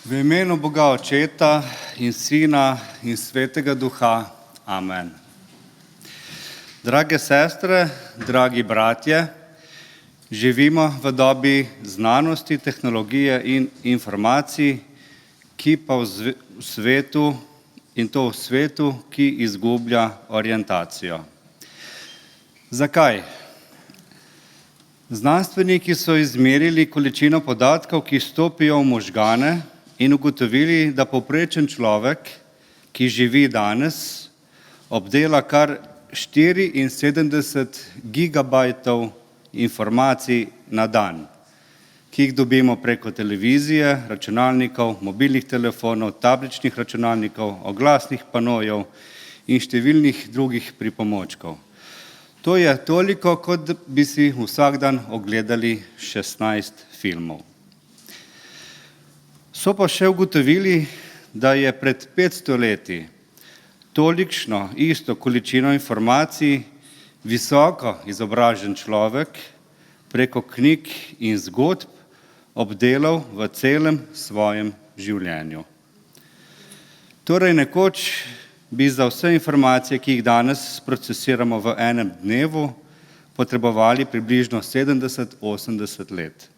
V imenu Boga Očeta in Sina in Svetega Duha. Amen. Drage sestre, dragi bratje, živimo v dobi znanosti, tehnologije in informacij, ki pa v svetu, in to v svetu, ki izgublja orientacijo. Zakaj? Znanstveniki so izmerili količino podatkov, ki stopijo v možgane in ugotovili, da povprečen človek, ki živi danes, obdela kar 74 gigabajtov informacij na dan, ki jih dobimo preko televizije, računalnikov, mobilnih telefonov, tabličnih računalnikov, oglasnih panojev in številnih drugih pripomočkov. To je toliko, kot bi si vsak dan ogledali 16 filmov. So pa še ugotovili, da je pred 500 leti tolikšno isto količino informacij visoko izobražen človek preko knjig in zgodb obdelal v celem svojem življenju. Torej nekoč bi za vse informacije, ki jih danes procesiramo v enem dnevu, potrebovali približno 70-80 let.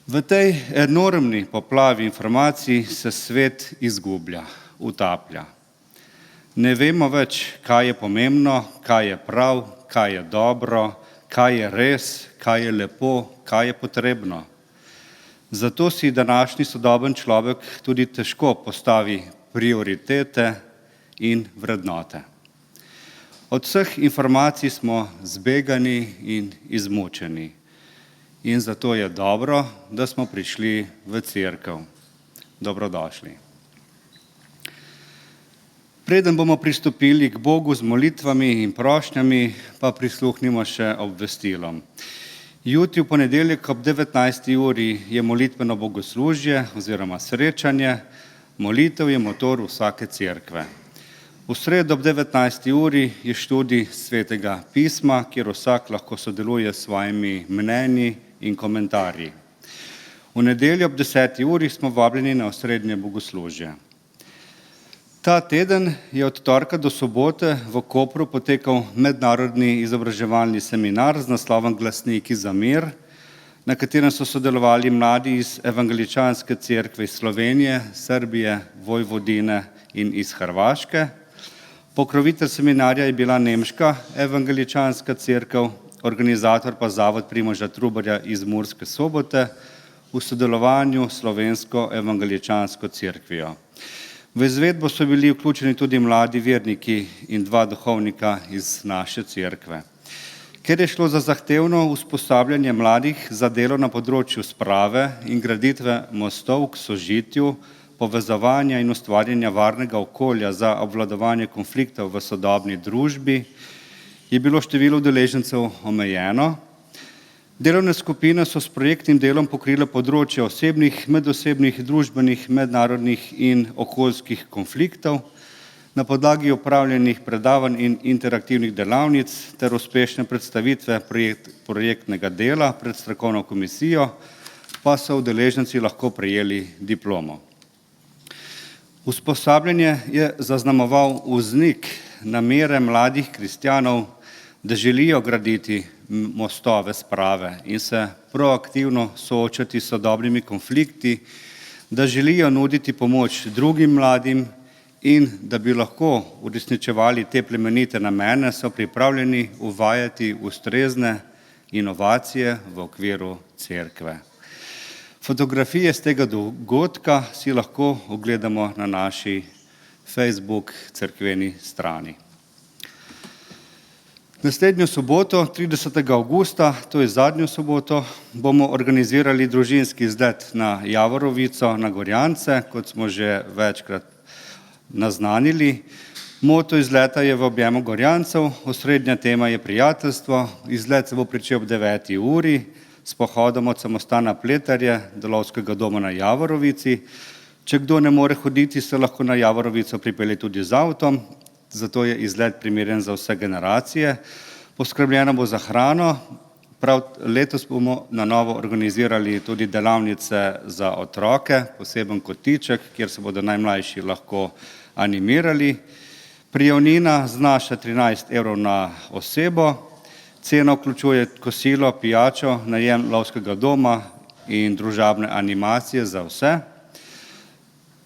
V tej enormni poplavi informacij se svet izgublja, utaplja. Ne vemo več, kaj je pomembno, kaj je prav, kaj je dobro, kaj je res, kaj je lepo, kaj je potrebno. Zato si današnji sodoben človek tudi težko postavi prioritete in vrednote. Od vseh informacij smo zbegani in izmučeni. In zato je dobro, da smo prišli v cerkev. Dobrodošli. Preden bomo pristopili k Bogu z molitvami in prošnjami, pa prisluhnimo še obvestilom. Jutri v ponedeljek ob 19. uri je molitveno bogoslužje oziroma srečanje. Molitev je motor vsake cerkve. V sredo ob 19. uri je študij Svetega pisma, kjer vsak lahko sodeluje s svojimi mnenji in komentarji. V nedeljo ob 10. uri smo vabljeni na osrednje bogoslužje. Ta teden je od torka do sobote v Kopru potekal mednarodni izobraževalni seminar z naslovom Glasniki za mir, na katerem so sodelovali mladi iz Evangeličanske cerkve iz Slovenije, Srbije, Vojvodine in iz Hrvaške. Pokrovitelj seminarja je bila nemška Evangeličanska cerkev, organizator pa Zavod Primoža Trubarja iz Murske Sobote v sodelovanju s Slovensko Evangeličansko cerkvijo. V izvedbo so bili vključeni tudi mladi verniki in 2 duhovnika iz naše cerkve. Ker je šlo za zahtevno usposabljanje mladih za delo na področju sprave in graditve mostov k sožitju, povezovanja in ustvarjanja varnega okolja za obvladovanje konfliktov v sodobni družbi, je bilo število udeležencev omejeno. Delovne skupine so s projektnim delom pokrile področje osebnih, medosebnih, družbenih, mednarodnih in okoljskih konfliktov. Na podlagi opravljenih predavanj in interaktivnih delavnic ter uspešne predstavitve projektnega dela pred strokovno komisijo pa so udeleženci lahko prejeli diplomo. Usposabljanje je zaznamoval vznik namere mladih kristjanov, da želijo graditi mostove sprave in se proaktivno soočati s sodobnimi konflikti, da želijo nuditi pomoč drugim mladim in da bi lahko uresničevali te plemenite namene, so pripravljeni uvajati ustrezne inovacije v okviru cerkve. Fotografije z tega dogodka si lahko ogledamo na naši Facebook cerkveni strani. Naslednjo soboto, 30. avgusta, to je zadnjo soboto, bomo organizirali družinski izlet na Javorovico, na Gorjance, kot smo že večkrat naznanili. Moto izleta je v objemu Gorjancev, osrednja tema je prijateljstvo. Izlet se bo pričel ob 9. uri s pohodom od samostana Pleterje do lovskega doma na Javorovici. Če kdo ne more hoditi, se lahko na Javorovico pripelje tudi z avtom, zato je izlet primeren za vse generacije. Poskrbljeno bo za hrano, Prav letos bomo na novo organizirali tudi delavnice za otroke, poseben kotiček, kjer se bodo najmlajši lahko animirali. Prijavnina znaša 13 evrov na osebo, cena vključuje kosilo, pijačo, najem lovskega doma in družabne animacije za vse.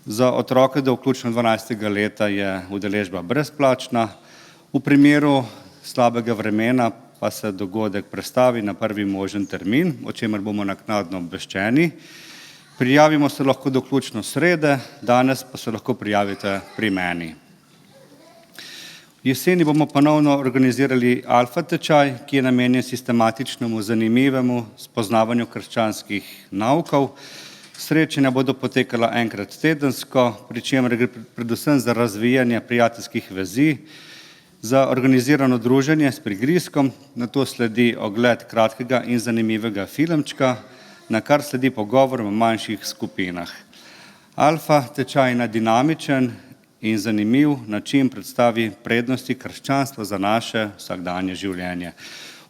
Za otroke do vključno 12. leta je udeležba brezplačna. V primeru slabega vremena pa se dogodek prestavi na prvi možen termin, o čemer bomo naknadno obveščeni. Prijavimo se lahko do vključno srede, danes pa se lahko prijavite pri meni. Jeseni bomo ponovno organizirali alfa tečaj, ki je namenjen sistematičnemu, zanimivemu spoznavanju krščanskih naukov. Srečanja bodo potekala enkrat tedensko, pri čemer gre predvsem za razvijanje prijateljskih vezi, za organizirano druženje s prigrizkom, nato sledi ogled kratkega in zanimivega filmčka, na kar sledi pogovor v manjših skupinah. Alfa tečaj je dinamičen in zanimiv način predstavi prednosti krščanstva za naše vsakdanje življenje.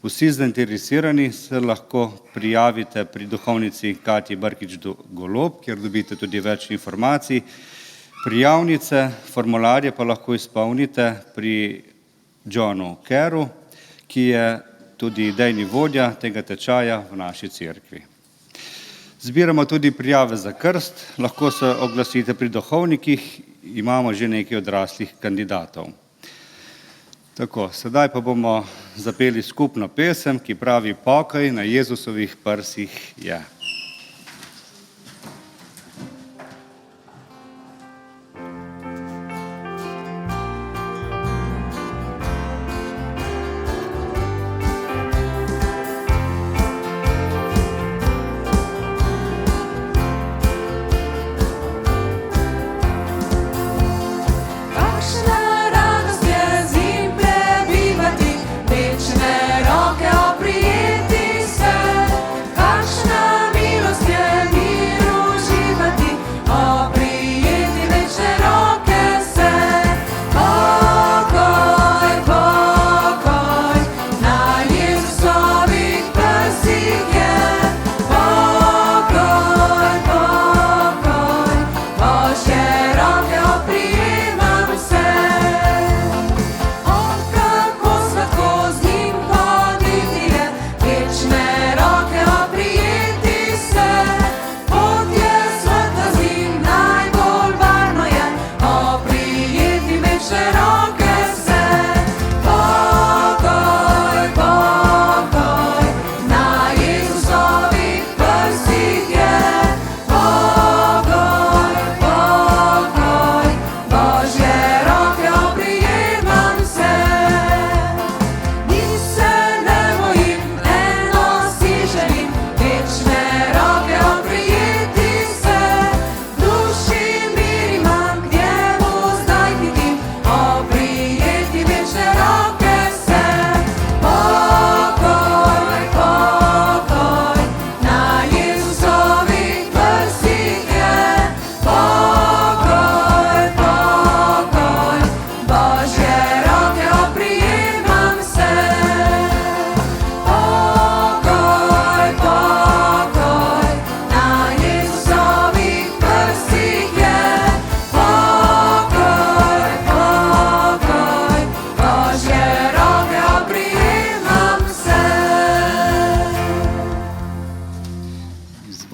Vsi zainteresirani se lahko prijavite pri duhovnici Katji Brkič-Golob, kjer dobite tudi več informacij. Prijavnice, formularje pa lahko izpolnite pri Johnu Keru, ki je tudi idejni vodja tega tečaja v naši cerkvi. Zbiramo tudi prijave za krst, lahko se oglasite pri duhovnikih, imamo že nekaj odraslih kandidatov. Tako, sedaj pa bomo zapeli skupno pesem, ki pravi Pokoj na Jezusovih prsih je.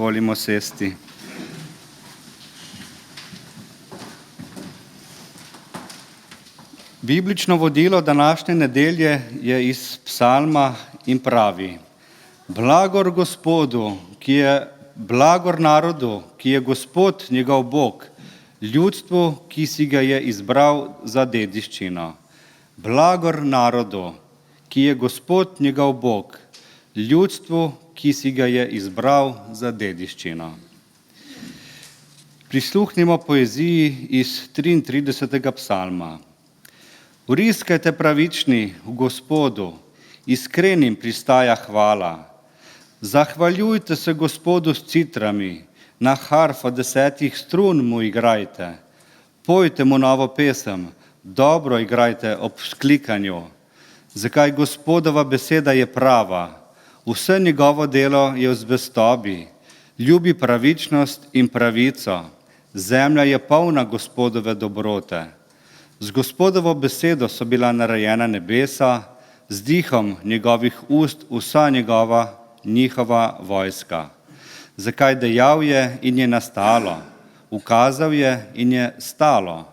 Izvolimo sesti. Biblično vodilo današnje nedelje je iz psalma in pravi: Blagor Gospodu, blagor narodu, ki je Gospod njegov Bog, ljudstvu, ki si ga je izbral za dediščino. Blagor narodu, ki je Gospod njegov Bog, ljudstvu, ki si ga je izbral za dediščino. Prisluhnimo poeziji iz 33. psalma. Vriskajte pravični v Gospodu, iskrenim pristaja hvala. Zahvaljujte se Gospodu s citrami, na harfo 10 strun mu igrajte. Pojte mu novo pesem, dobro igrajte ob vzklikanju. Zakaj Gospodova beseda je prava, Vse njegovo delo je v zvestobi, ljubi pravičnost in pravico. Zemlja je polna Gospodove dobrote. Z Gospodovo besedo so bila narejena nebesa, z dihom njegovih ust vsa njihova vojska. Zakaj dejal je in je nastalo, ukazal je in je stalo.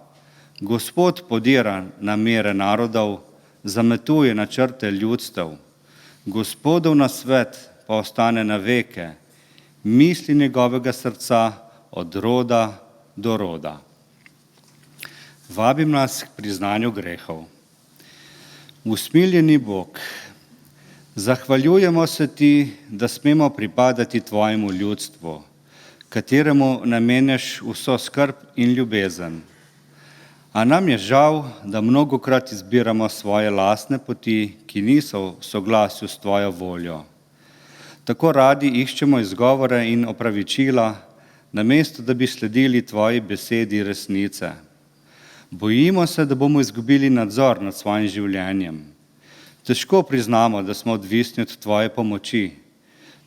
Gospod podira namere narodov, zametuje načrte ljudstev. Gospodov nasvet pa ostane na veke, misli njegovega srca od roda do roda. Vabim nas k priznanju grehov. Usmiljeni Bog, zahvaljujemo se ti, da smemo pripadati tvojemu ljudstvu, kateremu namenjaš vso skrb in ljubezen. A nam je žal, da mnogokrat izbiramo svoje lastne poti, ki niso v soglasju s tvojo voljo. Tako radi iščemo izgovore in opravičila, namesto da bi sledili tvoji besedi resnice. Bojimo se, da bomo izgubili nadzor nad svojim življenjem. Težko priznamo, da smo odvisni od tvoje pomoči.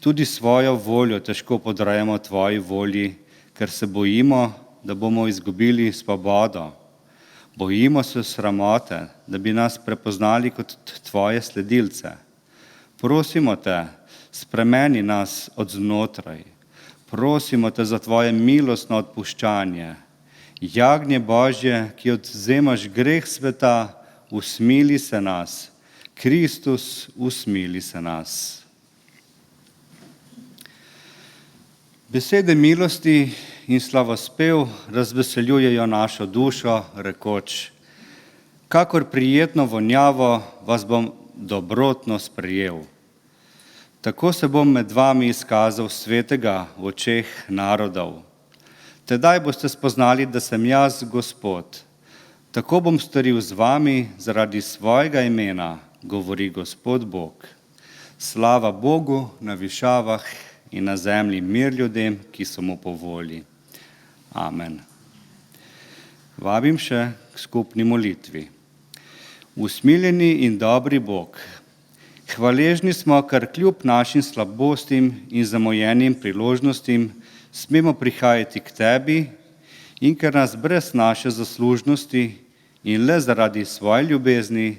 Tudi svojo voljo težko podrejamo tvoji volji, ker se bojimo, da bomo izgubili svobodo. Bojimo se sramote, da bi nas prepoznali kot tvoje sledilce. Prosimo te, spremeni nas od znotraj. Prosimo te za tvoje milostno odpuščanje. Jagnje Božje, ki odvzemaš greh sveta, usmili se nas. Kristus, usmili se nas. Besede milosti in slavospev razveseljujejo našo dušo, rekoč: kakor prijetno vonjavo vas bom dobrotno sprejel. Tako se bom med vami izkazal svetega v očeh narodov. Tedaj boste spoznali, da sem jaz Gospod. Tako bom storil z vami zaradi svojega imena, govori Gospod Bog. Slava Bogu na višavah in na zemlji mir ljudem, ki so mu po volji. Amen. Vabim še k skupni molitvi. Usmiljeni in dobri Bog, hvaležni smo, ker kljub našim slabostim in zamujenim priložnostim smemo prihajati k tebi in ker nas brez naše zaslužnosti in le zaradi svoje ljubezni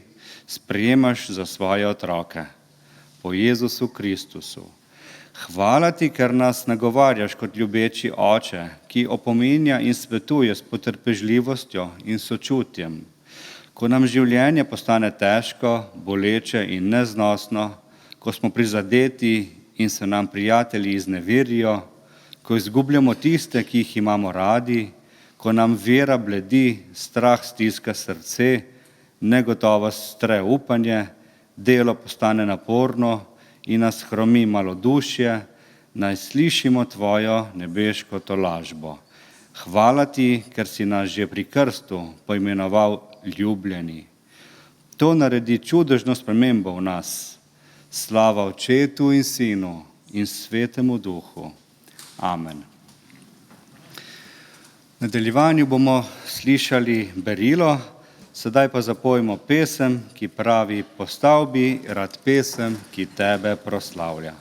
sprejemaš za svoje otroke. Po Jezusu Kristusu. Hvala ti, ker nas nagovarjaš kot ljubeči oče, ki opominja in svetuje s potrpežljivostjo in sočutjem. Ko nam življenje postane težko, boleče in neznosno, ko smo prizadeti in se nam prijatelji izneverijo, ko izgubljamo tiste, ki jih imamo radi, ko nam vera bledi, strah stiska srce, negotovost stre upanje, delo postane naporno in nas hromi malodušje, naj slišimo tvojo nebeško tolažbo. Hvala ti, ker si nas že pri krstu poimenoval ljubljeni. To naredi čudežno spremembo v nas. Slava Očetu in Sinu in Svetemu Duhu. Amen. V nadaljevanju bomo slišali berilo, sedaj pa zapojmo pesem, ki pravi: Postal bi rad pesem, ki tebe proslavlja.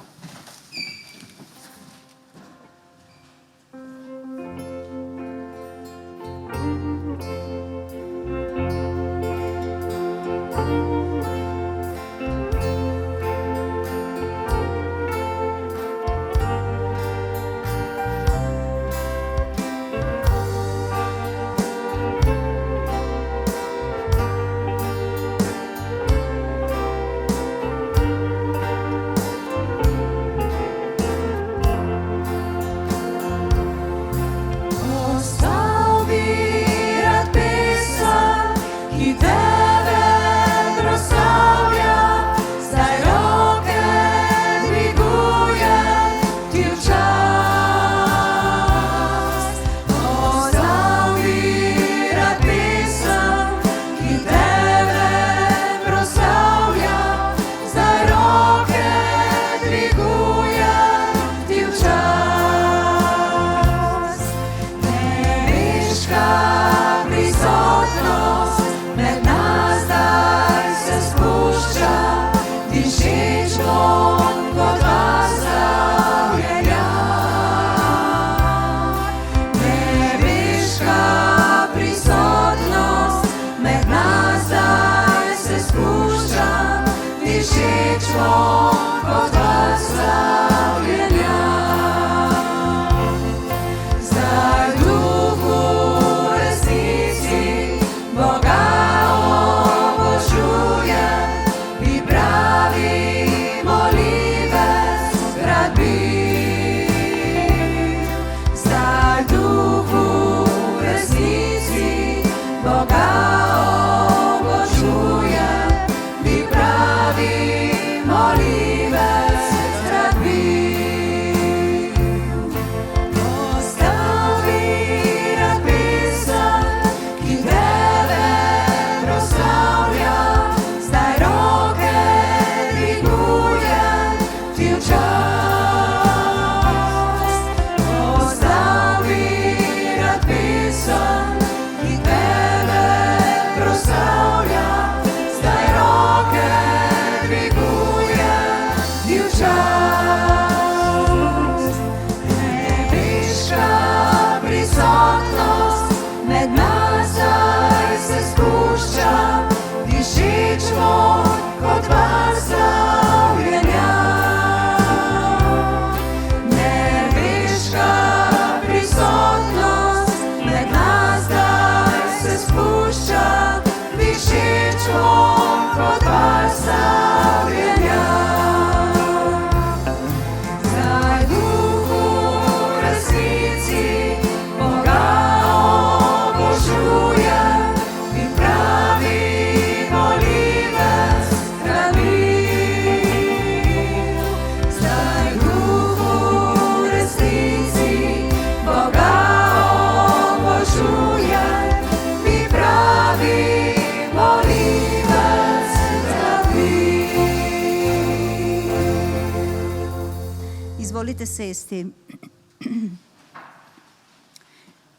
Izvolite sesti.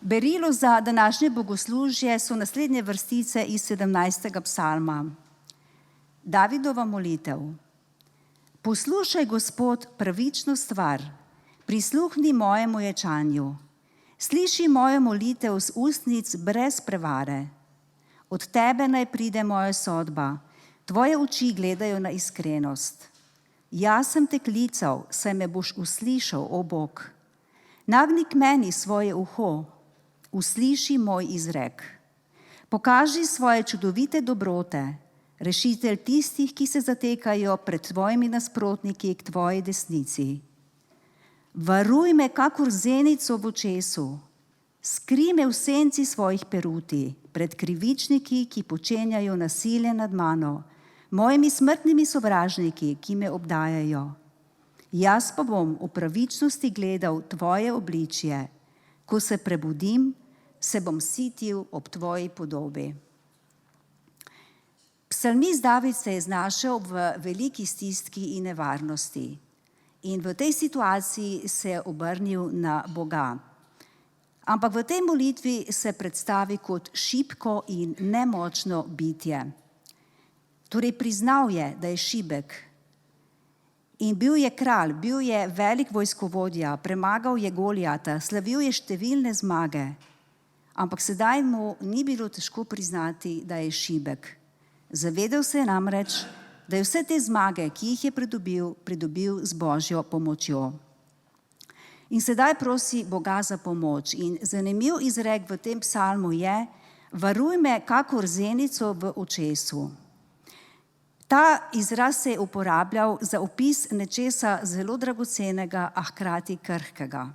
Berilo za današnje bogoslužje so naslednje vrstice iz 17. psalma. Davidova molitev. Poslušaj, Gospod, pravično stvar, prisluhni mojemu ječanju. Sliši mojo molitev z ustnic brez prevare. Od tebe naj pride moja sodba, tvoje oči gledajo na iskrenost. Jaz sem te klical, saj me boš uslišal, o Bog. Nagni k meni svoje uho, usliši moj izrek. Pokaži svoje čudovite dobrote, rešitelj tistih, ki se zatekajo pred tvojimi nasprotniki k tvoji desnici. Varuj me kakor zenico v očesu, skrij me v senci svojih peruti, pred krivičniki, ki počenjajo nasilje nad mano, mojimi smrtnimi sovražniki, ki me obdajajo. Jaz pa bom v pravičnosti gledal tvoje obličje, ko se prebudim, se bom sitil ob tvoji podobi. Psalmist David se je znašel v veliki stiski in nevarnosti in v tej situaciji se je obrnil na Boga. Ampak v tej molitvi se predstavi kot šibko in nemočno bitje. Torej priznal je, da je šibek. In bil je kralj, bil je velik vojskovodja, premagal je Golijata, slavil je številne zmage. Ampak sedaj mu ni bilo težko priznati, da je šibek. Zavedel se je namreč, da je vse te zmage, ki jih je pridobil z Božjo pomočjo. In sedaj prosi Boga za pomoč. In zanimiv izrek v tem psalmu je: varuj me kakor zenico v očesu. Ta izraz se je uporabljal za opis nečesa zelo dragocenega, a hkrati krhkega.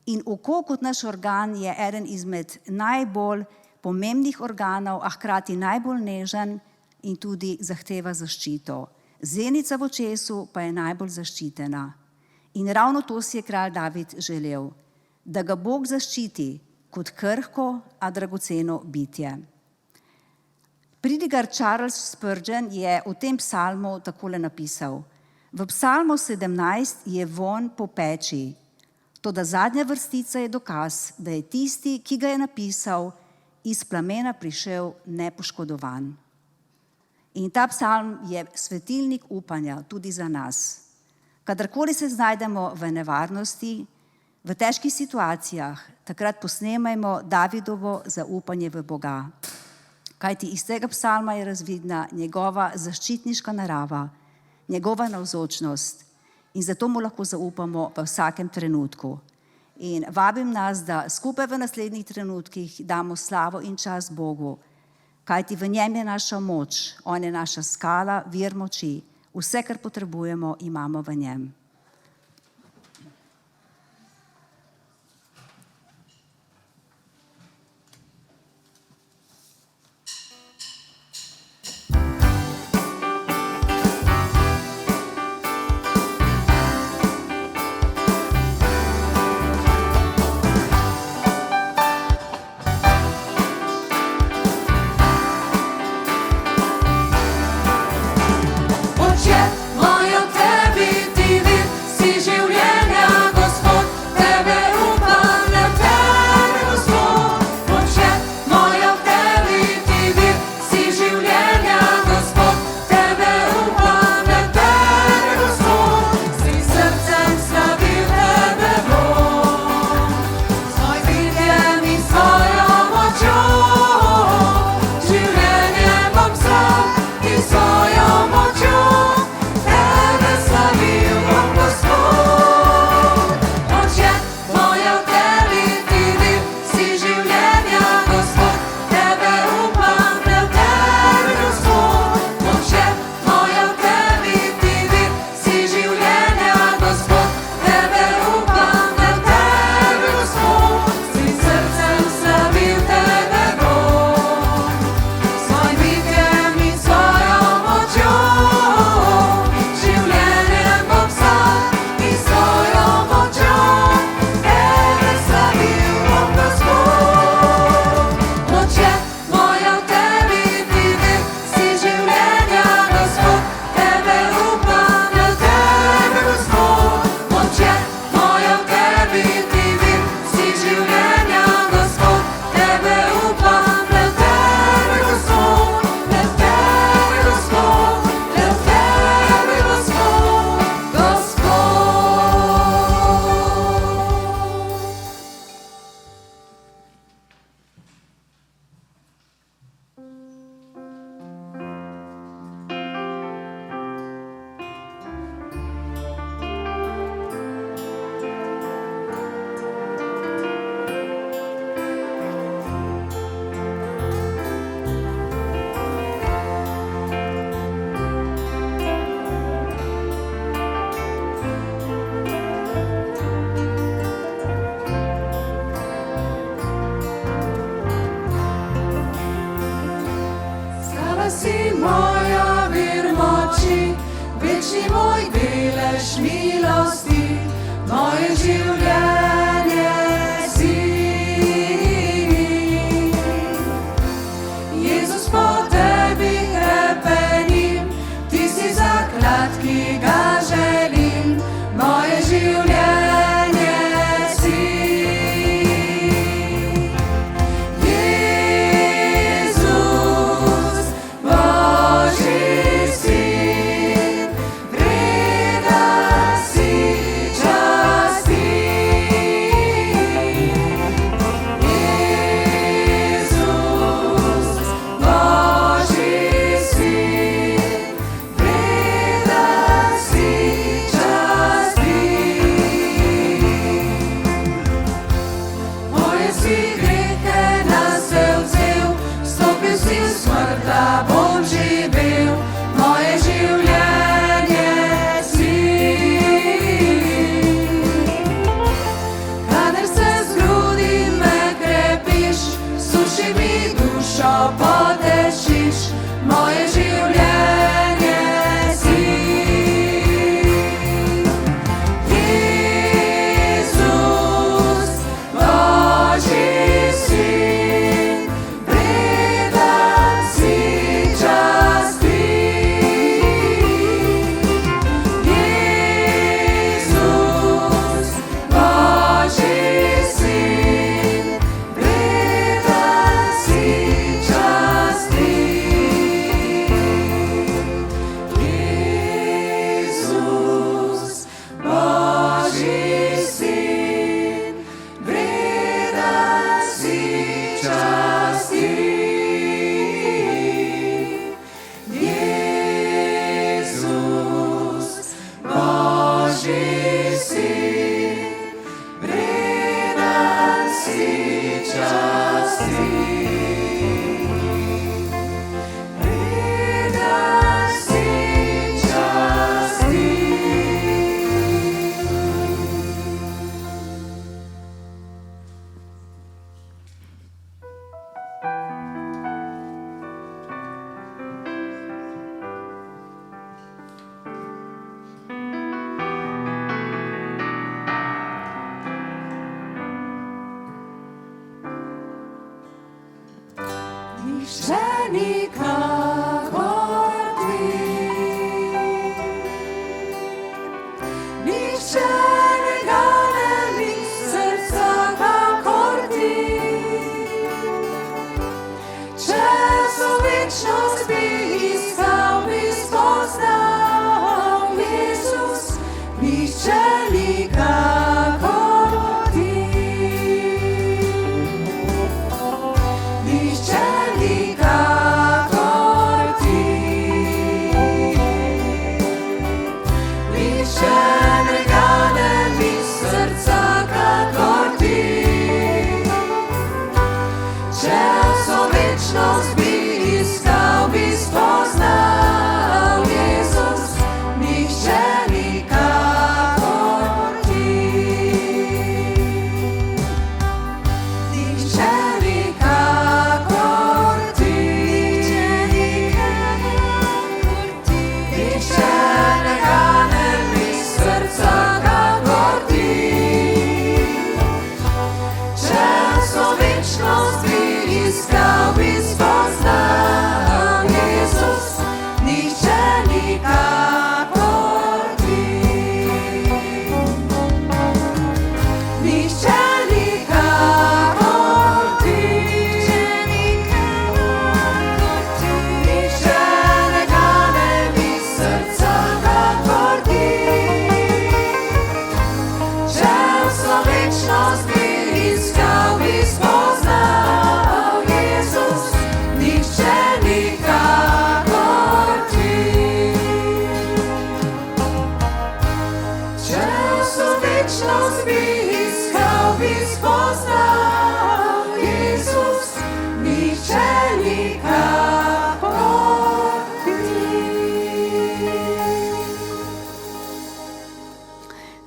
In oko kot naš organ je eden izmed najbolj pomembnih organov, a hkrati najbolj nežen in tudi zahteva zaščito. Zenica v očesu pa je najbolj zaščitena. In ravno to si je kralj David želel, da ga Bog zaščiti kot krhko, a dragoceno bitje. Predigar Charles Spurgeon je o tem psalmu takole napisal: v psalmu 17 je vonj po peči, toda zadnja vrstica je dokaz, da je tisti, ki ga je napisal, iz plamena prišel nepoškodovan. In ta psalm je svetilnik upanja tudi za nas. Kadarkoli se znajdemo v nevarnosti, v težkih situacijah, takrat posnemajmo Davidovo zaupanje v Boga. Kajti iz tega psalma je razvidna njegova zaščitniška narava, njegova navzočnost in zato mu lahko zaupamo v vsakem trenutku. In vabim nas, da skupaj v naslednjih trenutkih damo slavo in čast Bogu, kajti v njem je naša moč, on je naša skala, vir moči, vse, kar potrebujemo, imamo v njem. Oče, moja tebi ti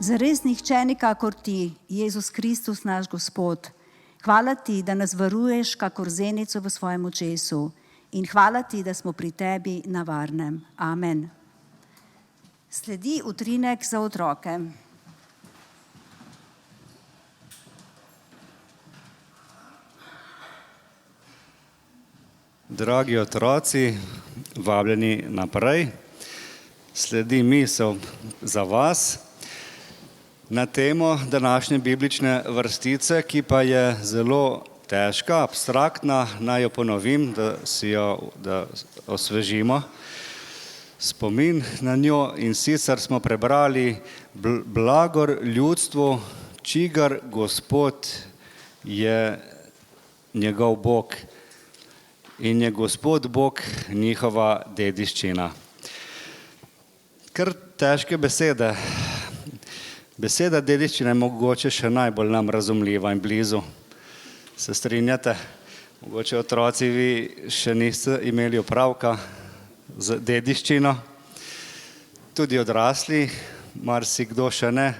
Zares nihče ni kakor ti, Jezus Kristus, naš Gospod. Hvala ti, da nas varuješ kakor zenico v svojem očesu. In hvala ti, da smo pri tebi na varnem. Amen. Sledi utrinek za otroke. Dragi otroci, vabljeni naprej. Sledi misel za vas na temo današnje biblične vrstice, ki pa je zelo težka, abstraktna. Naj jo ponovim, da osvežimo spomin na njo. In sicer smo prebrali: blagor ljudstvu, čigar Gospod je njegov Bog in je Gospod Bog njihova dediščina. Kar težke besede. Beseda dediščina je mogoče še najbolj nam razumljiva in blizu. Se strinjate? Mogoče otroci vi še niste imeli opravka z dediščino. Tudi odrasli, marsikdo še ne.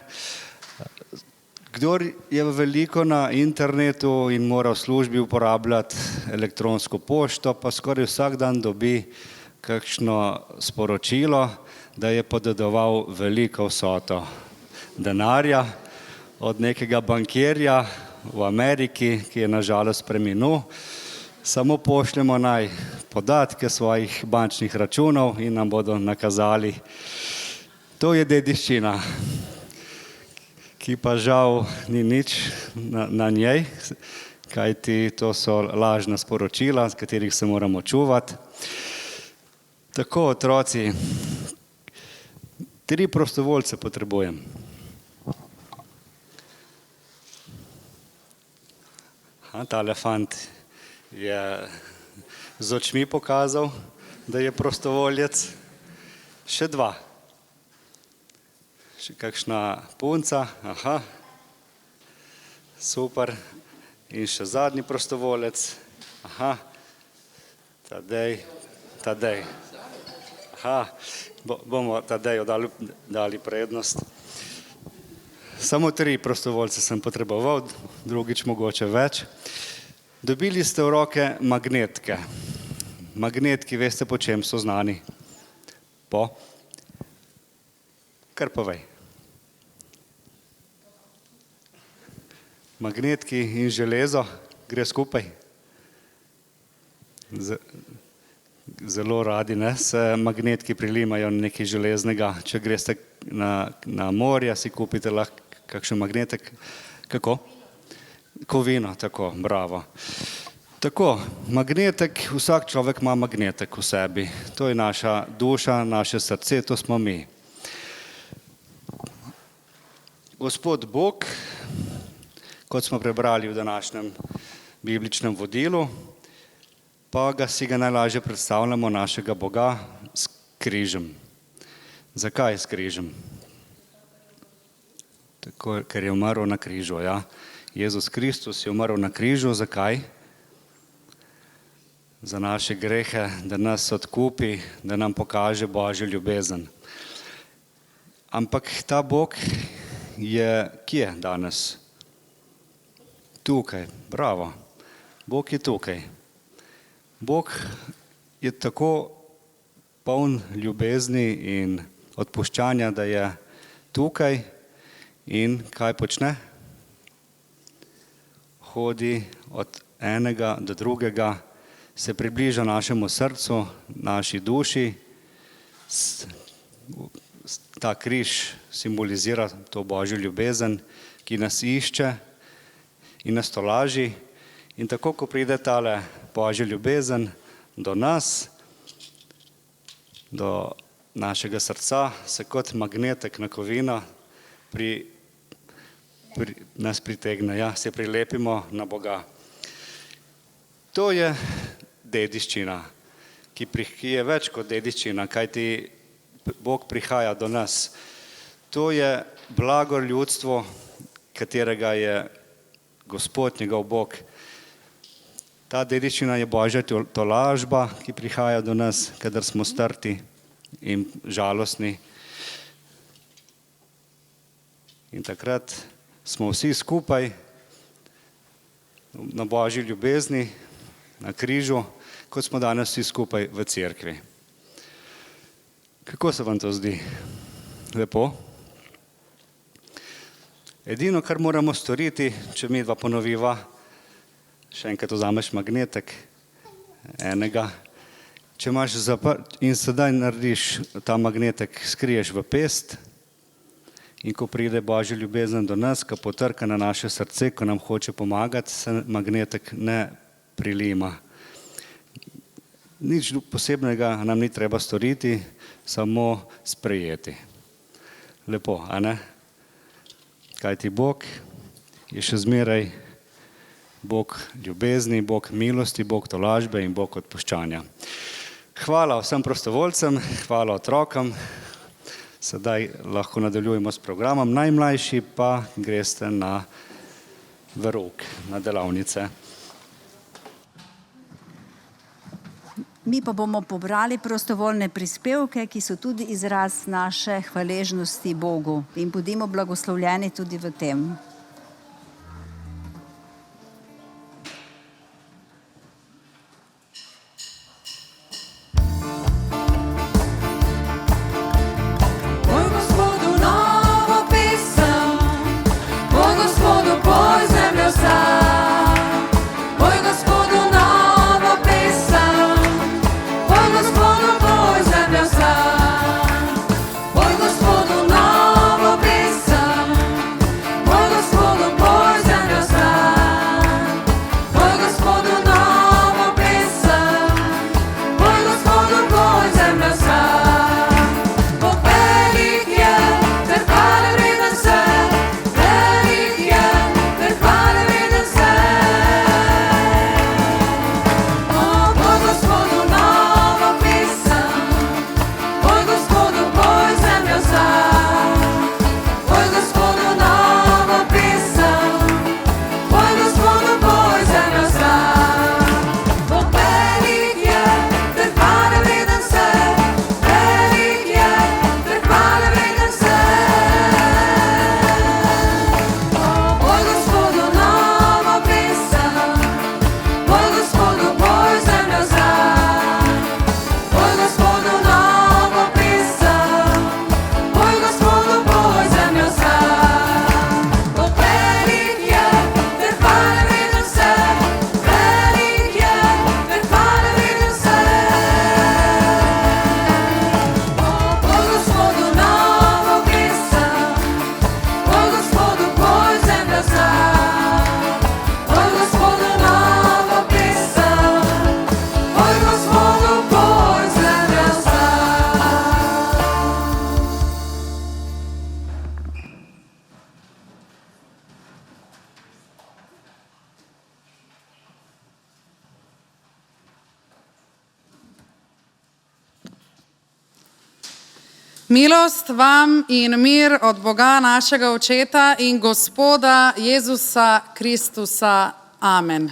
Kdor je veliko na internetu in mora v službi uporabljati elektronsko pošto, pa skoraj vsak dan dobi kakšno sporočilo, da je podedoval veliko vsoto denarja od nekega bankirja v Ameriki, ki je nažalost preminul. Samo pošljemo naj podatke svojih bančnih računov in nam bodo nakazali. To je dediščina, ki pa žal ni nič na njej, kajti to so lažna sporočila, z katerih se moramo čuvati. Tako, otroci, 3 prostovoljce potrebujem. Tale fant je z očmi pokazal, da je prostovoljec. Še 2. Še kakšna punca. Aha. Super. In še zadnji prostovoljec. Aha. Tadej. Aha. Bomo Tadeju dali prednost. Samo 3 prostovoljce sem potreboval, drugič mogoče več. Dobili ste v roke magnetke. Magnetki, veste, po čem so znani? Kar povej. Magnetki in železo gre skupaj? Zelo radi se magnetki prilimajo nekaj železnega. Če greste na morje, si kupite lahko kakšen magnetek. Kako? Kovino, tako, bravo. Tako, magnetek, vsak človek ima magnetek v sebi. To je naša duša, naše srce, to smo mi. Gospod Bog, kot smo prebrali v današnjem bibličnem vodilu, pa si ga najlažje predstavljamo, našega Boga, s križem. Zakaj s križem? Tako, ker je umrl na križu, ja. Jezus Kristus je umrl na križu, zakaj? Za naše grehe, da nas odkupi, da nam pokaže Božjo ljubezen. Ampak ta Bog je kje danes? Tukaj, bravo. Bog je tukaj. Bog je tako poln ljubezni in odpuščanja, da je tukaj in kaj počne? Hodi od enega do drugega, se približa našemu srcu, naši duši. Ta križ simbolizira to Božjo ljubezen, ki nas išče in nas tolaži. In tako, ko pride tale Božja ljubezen do nas, do našega srca, se kot magnetek na kovino nas pritegne, ja, se prilepimo na Boga. To je dediščina, ki je več kot dediščina, kajti Bog prihaja do nas. To je blago ljudstvo, katerega je Gospod, njegov Bog. Ta dediščina je Božja tolažba, ki prihaja do nas, kadar smo strti in žalostni. In takrat smo vsi skupaj na Božji ljubezni, na križu, kot smo danes vsi skupaj v cerkvi. Kako se vam to zdi? Lepo? Edino, kar moramo storiti, če mi dva ponoviva, še enkrat vzameš magnetek enega, če imaš zaprt in sedaj narediš ta magnetek, skriješ v pest in ko pride Božja ljubezen do nas, ko potrka na naše srce, ko nam hoče pomagati, se magnetek ne prilima. Nič posebnega nam ni treba storiti, samo sprejeti. Lepo, a ne? Kajti Bog je še zmeraj Bog ljubezni, Bog milosti, Bog tolažbe in Bog odpuščanja. Hvala vsem prostovoljcem, hvala otrokom. Sedaj lahko nadaljujemo s programom. Najmlajši pa greste na verouk, na delavnice. Mi pa bomo pobrali prostovoljne prispevke, ki so tudi izraz naše hvaležnosti Bogu. In bodimo blagoslovljeni tudi v tem. Gospodu novo pesem, moj Gospod. Milost vam in mir od Boga našega Očeta in Gospoda Jezusa Kristusa. Amen.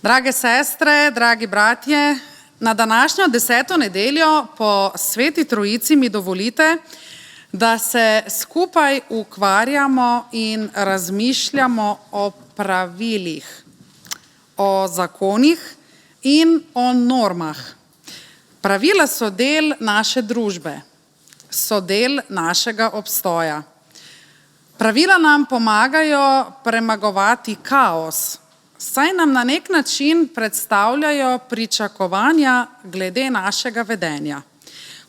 Drage sestre, dragi bratje, na današnjo 10. nedeljo po Sveti Trojici mi dovolite, da se skupaj ukvarjamo in razmišljamo o pravilih, o zakonih in o normah. Pravila so del naše družbe, so del našega obstoja. Pravila nam pomagajo premagovati kaos, saj nam na nek način predstavljajo pričakovanja glede našega vedenja.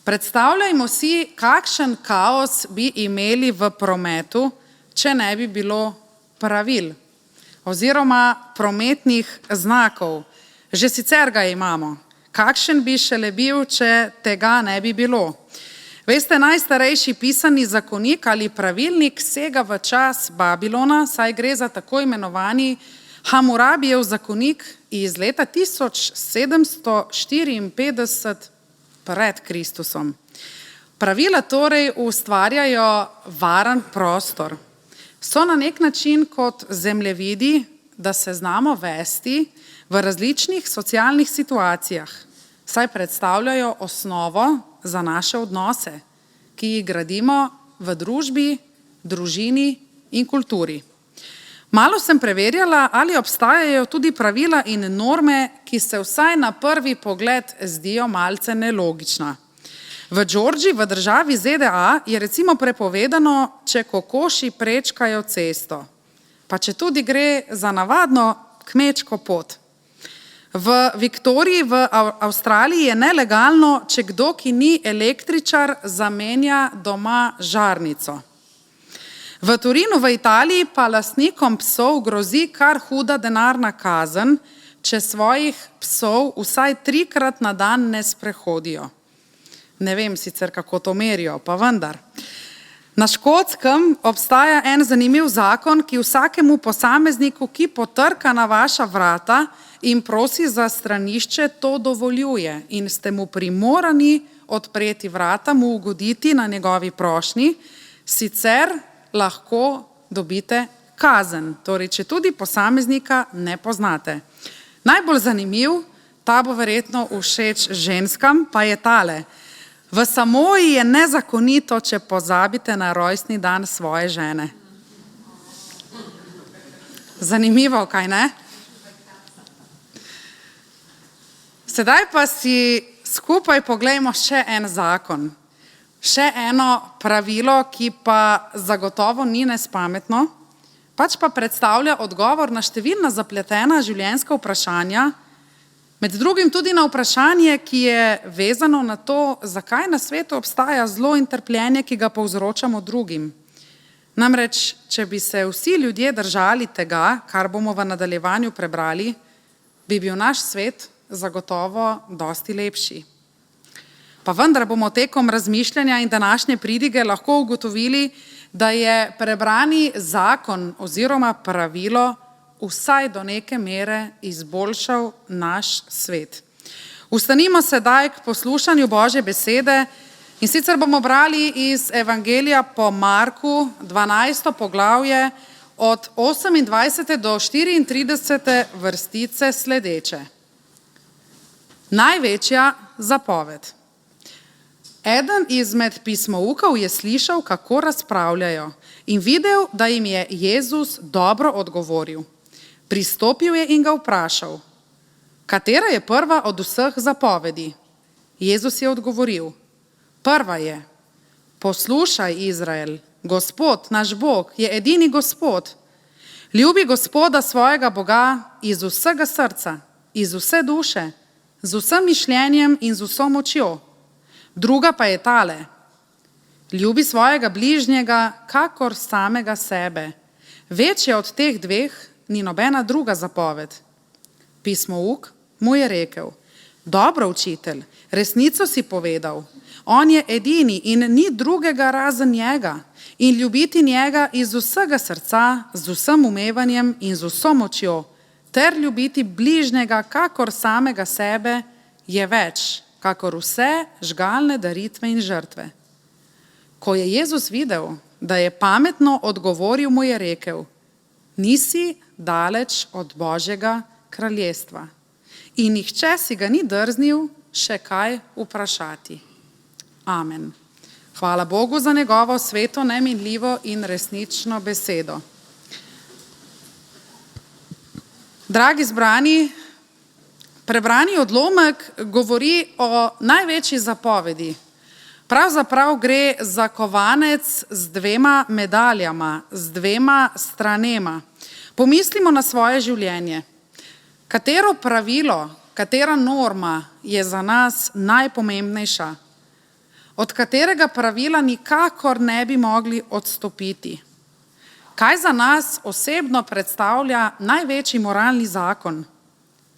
Predstavljajmo si, kakšen kaos bi imeli v prometu, če ne bi bilo pravil oziroma prometnih znakov. Že sicer ga imamo. Kakšen bi šele bil, če tega ne bi bilo? Veste, najstarejši pisani zakonik ali pravilnik sega v čas Babilona, saj gre za tako imenovani Hamurabijev zakonik iz leta 1754 pred Kristusom. Pravila torej ustvarjajo varen prostor. So na nek način kot zemljevidi, da se znamo vesti v različnih socialnih situacijah, saj predstavljajo osnovo za naše odnose, ki jih gradimo v družbi, družini in kulturi. Malo sem preverjala, ali obstajajo tudi pravila in norme, ki se vsaj na prvi pogled zdijo malce nelogična. V Georgiji, v državi ZDA, je recimo prepovedano, če kokoši prečkajo cesto, pa če tudi gre za navadno kmečko pot. V Viktoriji v Avstraliji je nelegalno, če kdo, ki ni električar, zamenja doma žarnico. V Torinu v Italiji pa lastnikom psov grozi kar huda denarna kazen, če svojih psov vsaj 3-krat na dan ne sprehodijo. Ne vem sicer, kako to merijo, pa vendar. Na Škotskem obstaja en zanimiv zakon, ki vsakemu posamezniku, ki potrka na vaša vrata in prosi za stranišče, to dovoljuje in ste mu primorani odpreti vrata, mu ugoditi na njegovi prošnji, sicer lahko dobite kazen, torej če tudi posameznika ne poznate. Najbolj zanimiv, ta bo verjetno všeč ženskam, pa je tale. V Samoji je nezakonito, če pozabite na rojstni dan svoje žene. Zanimivo, kaj ne? Sedaj pa si skupaj poglejmo še en zakon. Še eno pravilo, ki pa zagotovo ni nespametno, pač pa predstavlja odgovor na številna zapletena življenjska vprašanja, med drugim tudi na vprašanje, ki je vezano na to, zakaj na svetu obstaja zlo in trpljenje, ki ga povzročamo drugim. Namreč, če bi se vsi ljudje držali tega, kar bomo v nadaljevanju prebrali, bi bil naš svet zagotovo dosti lepši. Pa vendar bomo tekom razmišljanja in današnje pridige lahko ugotovili, da je prebrani zakon oziroma pravilo vsaj do neke mere izboljšal naš svet. Ustanimo sedaj k poslušanju Božje besede in sicer bomo brali iz Evangelija po Marku, 12. poglavje, od 28. do 34. vrstice sledeče. Največja zapoved. Eden izmed pismoukov je slišal, kako razpravljajo, in videl, da jim je Jezus dobro odgovoril. Pristopil je in ga vprašal, katera je prva od vseh zapovedi? Jezus je odgovoril, prva je, poslušaj, Izrael, Gospod, naš Bog, je edini Gospod. Ljubi Gospoda svojega Boga iz vsega srca, iz vse duše, z vsem mišljenjem in z vso močjo. Druga pa je tale, ljubi svojega bližnjega, kakor samega sebe. Večja od teh dveh ni nobena druga zapoved. Pismouk mu je rekel, dobro, učitelj, resnico si povedal. On je edini in ni drugega razen njega. In ljubiti njega iz vsega srca, z vsem umevanjem in z vso močjo, ter ljubiti bližnjega, kakor samega sebe, je več kakor vse žgalne daritve in žrtve. Ko je Jezus videl, da je pametno odgovoril, mu je rekel: nisi daleč od Božjega kraljestva. In nihče si ga ni drznil še kaj vprašati. Amen. Hvala Bogu za njegovo sveto, neminljivo in resnično besedo. Dragi zbrani, prebrani odlomek govori o največji zapovedi. Pravzaprav gre za kovanec z dvema medaljama, z dvema stranema. Pomislimo na svoje življenje. Katero pravilo, katera norma je za nas najpomembnejša? Od katerega pravila nikakor ne bi mogli odstopiti? Kaj za nas osebno predstavlja največji moralni zakon?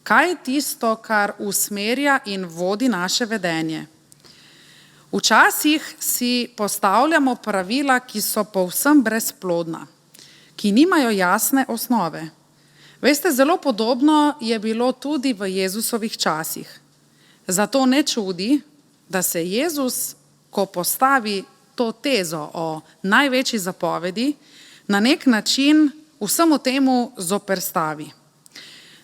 Kaj je tisto, kar usmerja in vodi naše vedenje? Včasih si postavljamo pravila, ki so povsem brezplodna, ki nimajo jasne osnove. Veste, zelo podobno je bilo tudi v Jezusovih časih. Zato ne čudi, da se Jezus, ko postavi to tezo o največji zapovedi, na nek način vsemu temu zoperstavi.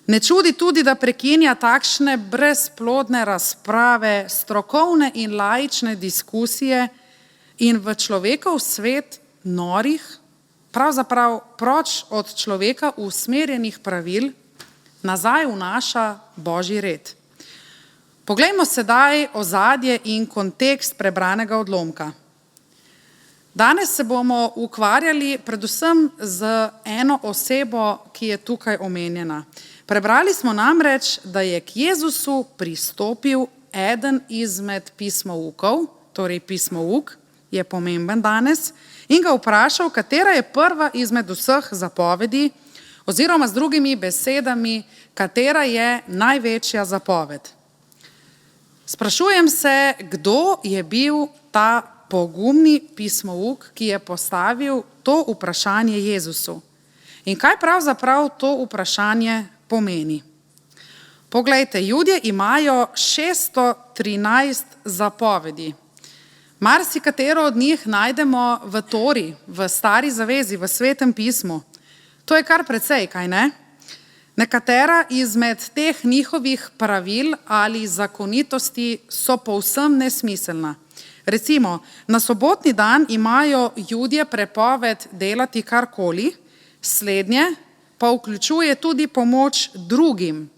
Ne čudi tudi, da prekinja takšne brezplodne razprave, strokovne in laične diskusije in v človekov svet norih, pravzaprav proč od človeka usmerjenih pravil, nazaj vnaša Božji red. Poglejmo sedaj ozadje in kontekst prebranega odlomka. Danes se bomo ukvarjali predvsem z eno osebo, ki je tukaj omenjena. Prebrali smo namreč, da je k Jezusu pristopil eden izmed pismoukov, torej pismouk je pomemben danes, in ga vprašal, katera je prva izmed vseh zapovedi, oziroma z drugimi besedami, katera je največja zapoved. Sprašujem se, kdo je bil ta pogumni pismouk, ki je postavil to vprašanje Jezusu. In kaj pravzaprav to vprašanje pomeni? Poglejte, Judje imajo 613 zapovedi. Marsikatero od njih najdemo v Tori, v Stari zavezi, v Svetem pismu. To je kar precej, kaj ne? Nekatera izmed teh njihovih pravil ali zakonitosti so povsem nesmiselna. Recimo, na sobotni dan imajo Judje prepoved delati karkoli, slednje pa vključuje tudi pomoč drugim.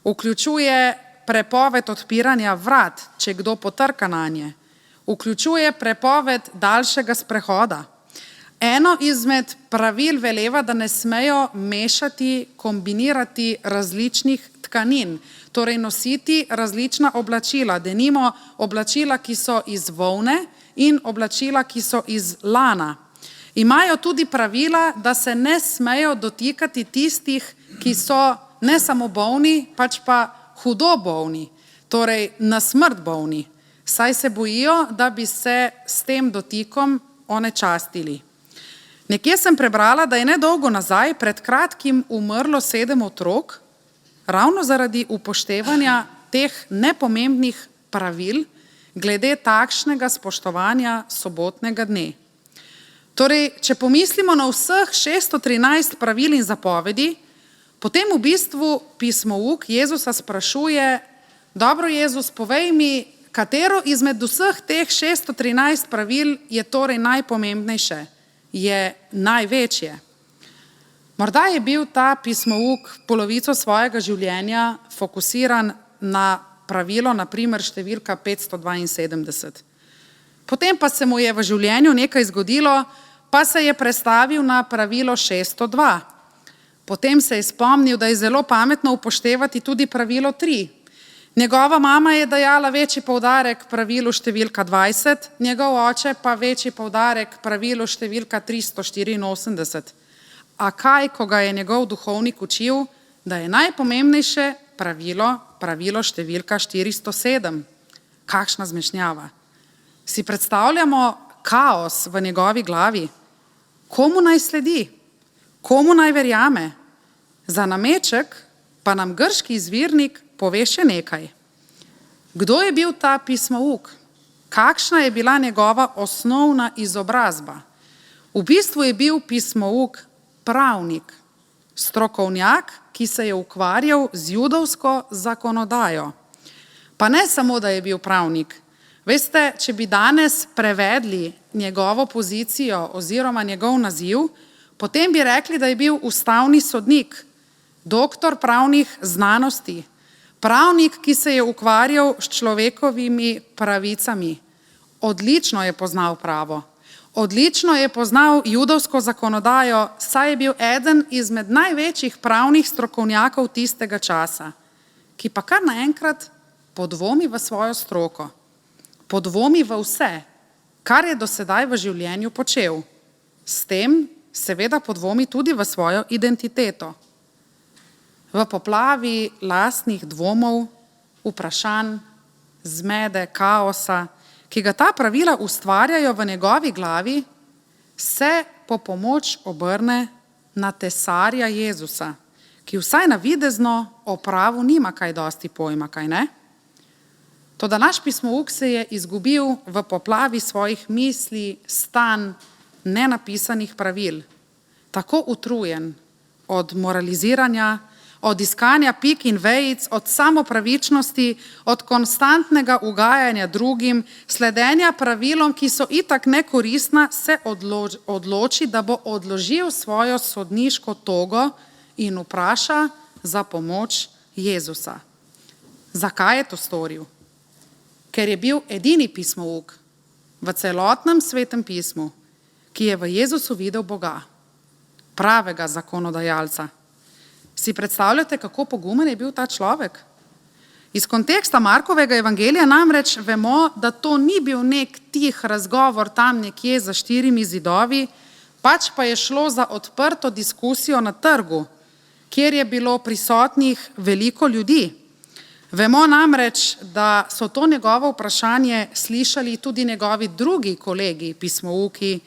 Vključuje prepoved odpiranja vrat, če kdo potrka nanje. Vključuje prepoved daljšega sprehoda. Eno izmed pravil veleva, da ne smejo mešati, kombinirati različnih tkanin, torej nositi različna oblačila, denimo oblačila, ki so iz volne in oblačila, ki so iz lana. Imajo tudi pravila, da se ne smejo dotikati tistih, ki so ne samo bolni, pač pa hudo bolni, torej na smrt bolni, saj se bojijo, da bi se s tem dotikom onečastili. Nekje sem prebrala, da je nedolgo nazaj pred kratkim umrlo 7 otrok, ravno zaradi upoštevanja teh nepomembnih pravil glede takšnega spoštovanja sobotnega dne. Torej, če pomislimo na vseh 613 pravil in zapovedi, potem v bistvu pismouk Jezusa sprašuje: dobro, Jezus, povej mi, katero izmed vseh teh 613 pravil je torej najpomembnejše, je največje. Morda je bil ta pismouk polovico svojega življenja fokusiran na pravilo, na primer številka 572. Potem pa se mu je v življenju nekaj zgodilo, pa se je prestavil na pravilo 602. Potem se je spomnil, da je zelo pametno upoštevati tudi pravilo 3. Njegova mama je dajala večji poudarek pravilu številka 20, njegov oče pa večji poudarek pravilu številka 384. A kaj, ko ga je njegov duhovnik učil, da je najpomembnejše pravilo številka 407. Kakšna zmešnjava. Si predstavljamo kaos v njegovi glavi? Komu naj sledi? Komu naj verjame? Za nameček pa nam grški izvirnik pove še nekaj. Kdo je bil ta pismouk? Kakšna je bila njegova osnovna izobrazba? V bistvu je bil pismouk pravnik, strokovnjak, ki se je ukvarjal z judovsko zakonodajo. Pa ne samo, da je bil pravnik. Veste, če bi danes prevedli njegovo pozicijo oziroma njegov naziv, potem bi rekli, da je bil ustavni sodnik, doktor pravnih znanosti, pravnik, ki se je ukvarjal s človekovimi pravicami. Odlično je poznal pravo, odlično je poznal judovsko zakonodajo, saj je bil eden izmed največjih pravnih strokovnjakov tistega časa, ki pa kar naenkrat podvomi v svojo stroko, podvomi v vse, kar je do sedaj v življenju počel. S tem seveda podvomi tudi v svojo identiteto. V poplavi lastnih dvomov, vprašanj, zmede, kaosa, ki ga ta pravila ustvarjajo v njegovi glavi, se po pomoč obrne na tesarja Jezusa, ki vsaj navidezno o pravu nima kaj dosti pojma, kaj ne? Toda naš pismouk se je izgubil v poplavi svojih misli, stanj, nenapisanih pravil, tako utrujen od moraliziranja, od iskanja pik in vejic, od samopravičnosti, od konstantnega ugajanja drugim, sledenja pravilom, ki so itak nekoristna, se odloči, da bo odložil svojo sodniško togo in vpraša za pomoč Jezusa. Zakaj je to storil? Ker je bil edini pismouk v celotnem svetem pismu, ki je v Jezusu videl Boga, pravega zakonodajalca. Si predstavljate, kako pogumen je bil ta človek? Iz konteksta Markovega evangelija namreč vemo, da to ni bil nek tih razgovor tam nekje za 4 zidovi, pač pa je šlo za odprto diskusijo na trgu, kjer je bilo prisotnih veliko ljudi. Vemo namreč, da so to njegovo vprašanje slišali tudi njegovi drugi kolegi, pismouki,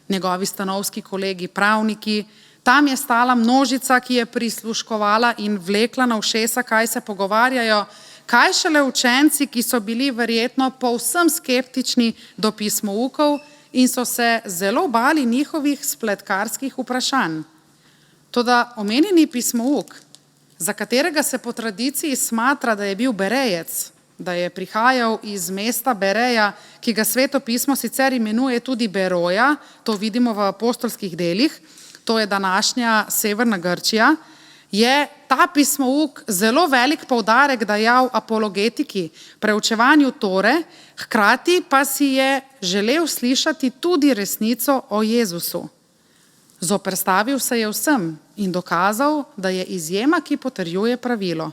njegovi stanovski kolegi, pravniki. Tam je stala množica, ki je prisluškovala in vlekla na ušesa, kaj se pogovarjajo, kaj šele učenci, ki so bili verjetno povsem skeptični do pismoukov in so se zelo bali njihovih spletkarskih vprašanj. Toda omenjeni pismouk, za katerega se po tradiciji smatra, da je bil Berejec, da je prihajal iz mesta Bereja, ki ga Sveto pismo sicer imenuje tudi Beroja, to vidimo v apostolskih delih, to je današnja severna Grčija, je ta pismouk zelo velik poudarek dajal apologetiki, preučevanju Tore, hkrati pa si je želel slišati tudi resnico o Jezusu. Zoperstavil se je vsem in dokazal, da je izjema, ki potrjuje pravilo.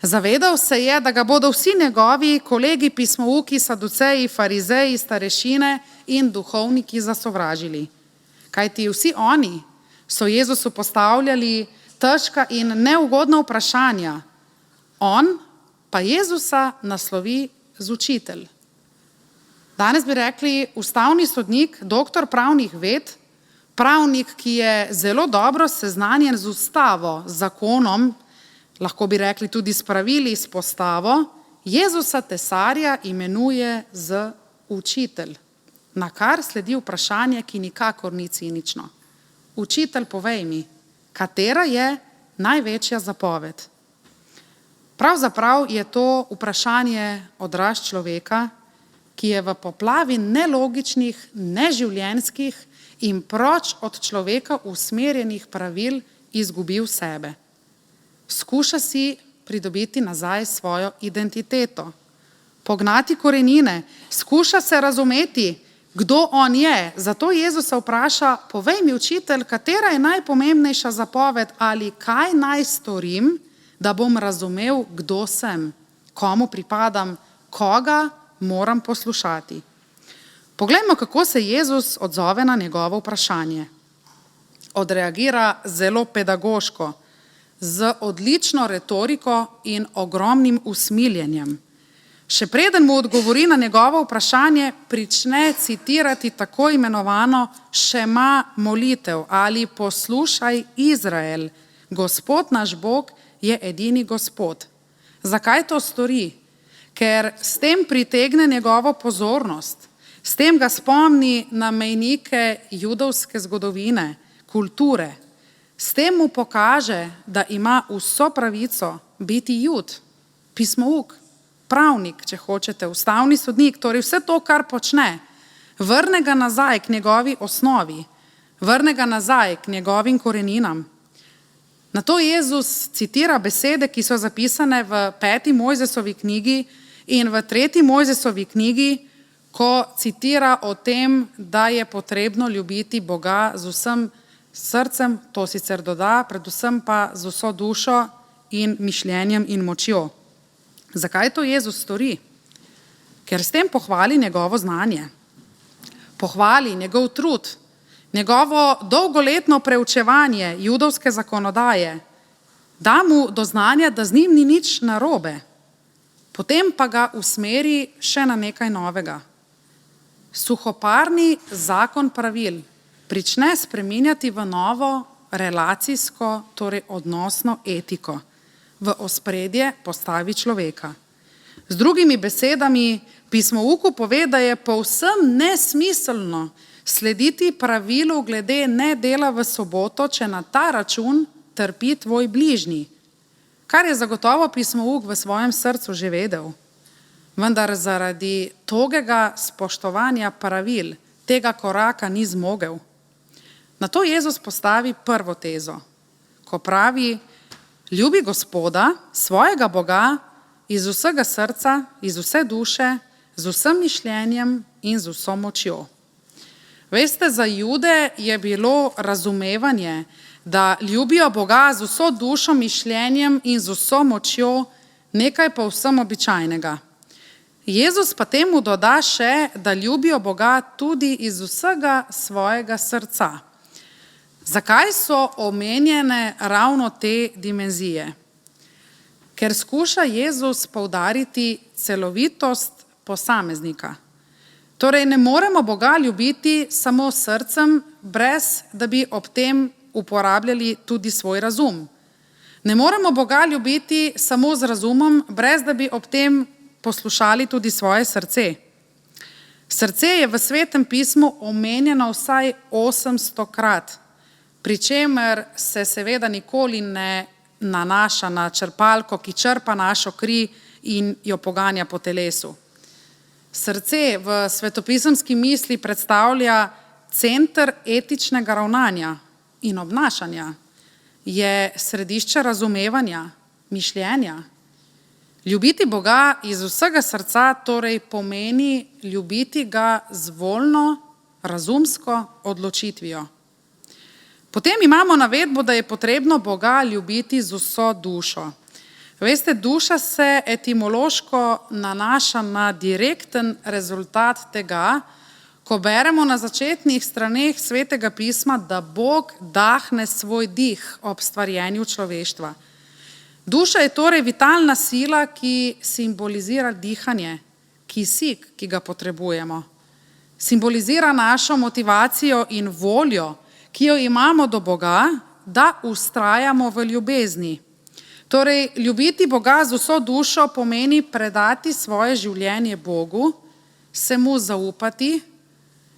Zavedal se je, da ga bodo vsi njegovi kolegi pismouki, saduceji, farizeji, starešine in duhovniki zasovražili. Kajti vsi oni so Jezusu postavljali težka in neugodna vprašanja. On pa Jezusa naslovi z učitelj. Danes bi rekli ustavni sodnik, doktor pravnih ved, pravnik, ki je zelo dobro seznanjen z ustavo, z zakonom, lahko bi rekli tudi s pravili, s postavo, Jezusa tesarja imenuje z učitelj. Na kar sledi vprašanje, ki nikakor ni cinično. Učitelj, povej mi, katera je največja zapoved? Pravzaprav je to vprašanje odraz človeka, ki je v poplavi nelogičnih, neživljenjskih in proč od človeka usmerjenih pravil izgubil sebe. Skuša si pridobiti nazaj svojo identiteto, pognati korenine, skuša se razumeti, kdo on je. Zato Jezusa vpraša, povej mi, učitelj, katera je najpomembnejša zapoved ali kaj naj storim, da bom razumel, kdo sem, komu pripadam, koga moram poslušati. Poglejmo, kako se Jezus odzove na njegovo vprašanje. Odreagira zelo pedagoško, z odlično retoriko in ogromnim usmiljenjem. Še preden mu odgovori na njegovo vprašanje, prične citirati tako imenovano šema molitev ali poslušaj Izrael, Gospod naš Bog je edini Gospod. Zakaj to stori? ker s tem pritegne njegovo pozornost, s tem ga spomni na mejnike judovske zgodovine, kulture, s tem mu pokaže, da ima vso pravico biti Jud, pismouk, pravnik, če hočete, ustavni sodnik, torej vse to, kar počne, vrne ga nazaj k njegovi osnovi, vrne ga nazaj k njegovim koreninam. Na to Jezus citira besede, ki so zapisane v 5. Mojzesovi knjigi in v 3. Mojzesovi knjigi, ko citira o tem, da je potrebno ljubiti Boga z vsem srcem, to sicer doda, predvsem pa z vso dušo in mišljenjem in močjo. Zakaj to Jezus stori? Ker s tem pohvali njegovo znanje, pohvali njegov trud, njegovo dolgoletno preučevanje judovske zakonodaje, da mu do znanja, da z njim ni nič narobe, potem pa ga usmeri še na nekaj novega. Suhoparni zakon pravil prične spreminjati v novo relacijsko, torej odnosno etiko. V ospredje postavi človeka. Z drugimi besedami, pismouku pove, da je povsem nesmiselno slediti pravilu glede nedela v soboto, če na ta račun trpi tvoj bližnji, kar je zagotovo pismouk v svojem srcu že vedel. Vendar zaradi togega spoštovanja pravil tega koraka ni zmogel. Na to Jezus postavi prvo tezo, ko pravi: ljubi Gospoda, svojega Boga, iz vsega srca, iz vse duše, z vsem mišljenjem in z vso močjo. Veste, za Jude je bilo razumevanje, da ljubijo Boga z vso dušo, mišljenjem in z vso močjo, nekaj povsem običajnega. Jezus pa temu doda še, da ljubijo Boga tudi iz vsega svojega srca. Zakaj so omenjene ravno te dimenzije? Ker skuša Jezus poudariti celovitost posameznika. Torej, ne moremo Boga ljubiti samo s srcem, brez da bi ob tem uporabljali tudi svoj razum. Ne moremo Boga ljubiti samo z razumom, brez da bi ob tem poslušali tudi svoje srce. Srce je v Svetem pismu omenjeno vsaj 800-krat, pri čemer se seveda nikoli ne nanaša na črpalko, ki črpa našo kri in jo poganja po telesu. Srce v svetopisemski misli predstavlja center etičnega ravnanja in obnašanja, je središče razumevanja, mišljenja. Ljubiti Boga iz vsega srca torej pomeni ljubiti ga z voljno, razumsko odločitvijo. Potem imamo navedbo, da je potrebno Boga ljubiti z vso dušo. Veste, duša se etimološko nanaša na direkten rezultat tega, ko beremo na začetnih straneh Svetega pisma, da Bog dahne svoj dih ob stvarjenju človeštva. Duša je torej vitalna sila, ki simbolizira dihanje, kisik, ki ga potrebujemo. Simbolizira našo motivacijo in voljo, ki jo imamo do Boga, da vztrajamo v ljubezni. Torej, ljubiti Boga z vso dušo pomeni predati svoje življenje Bogu, se mu zaupati.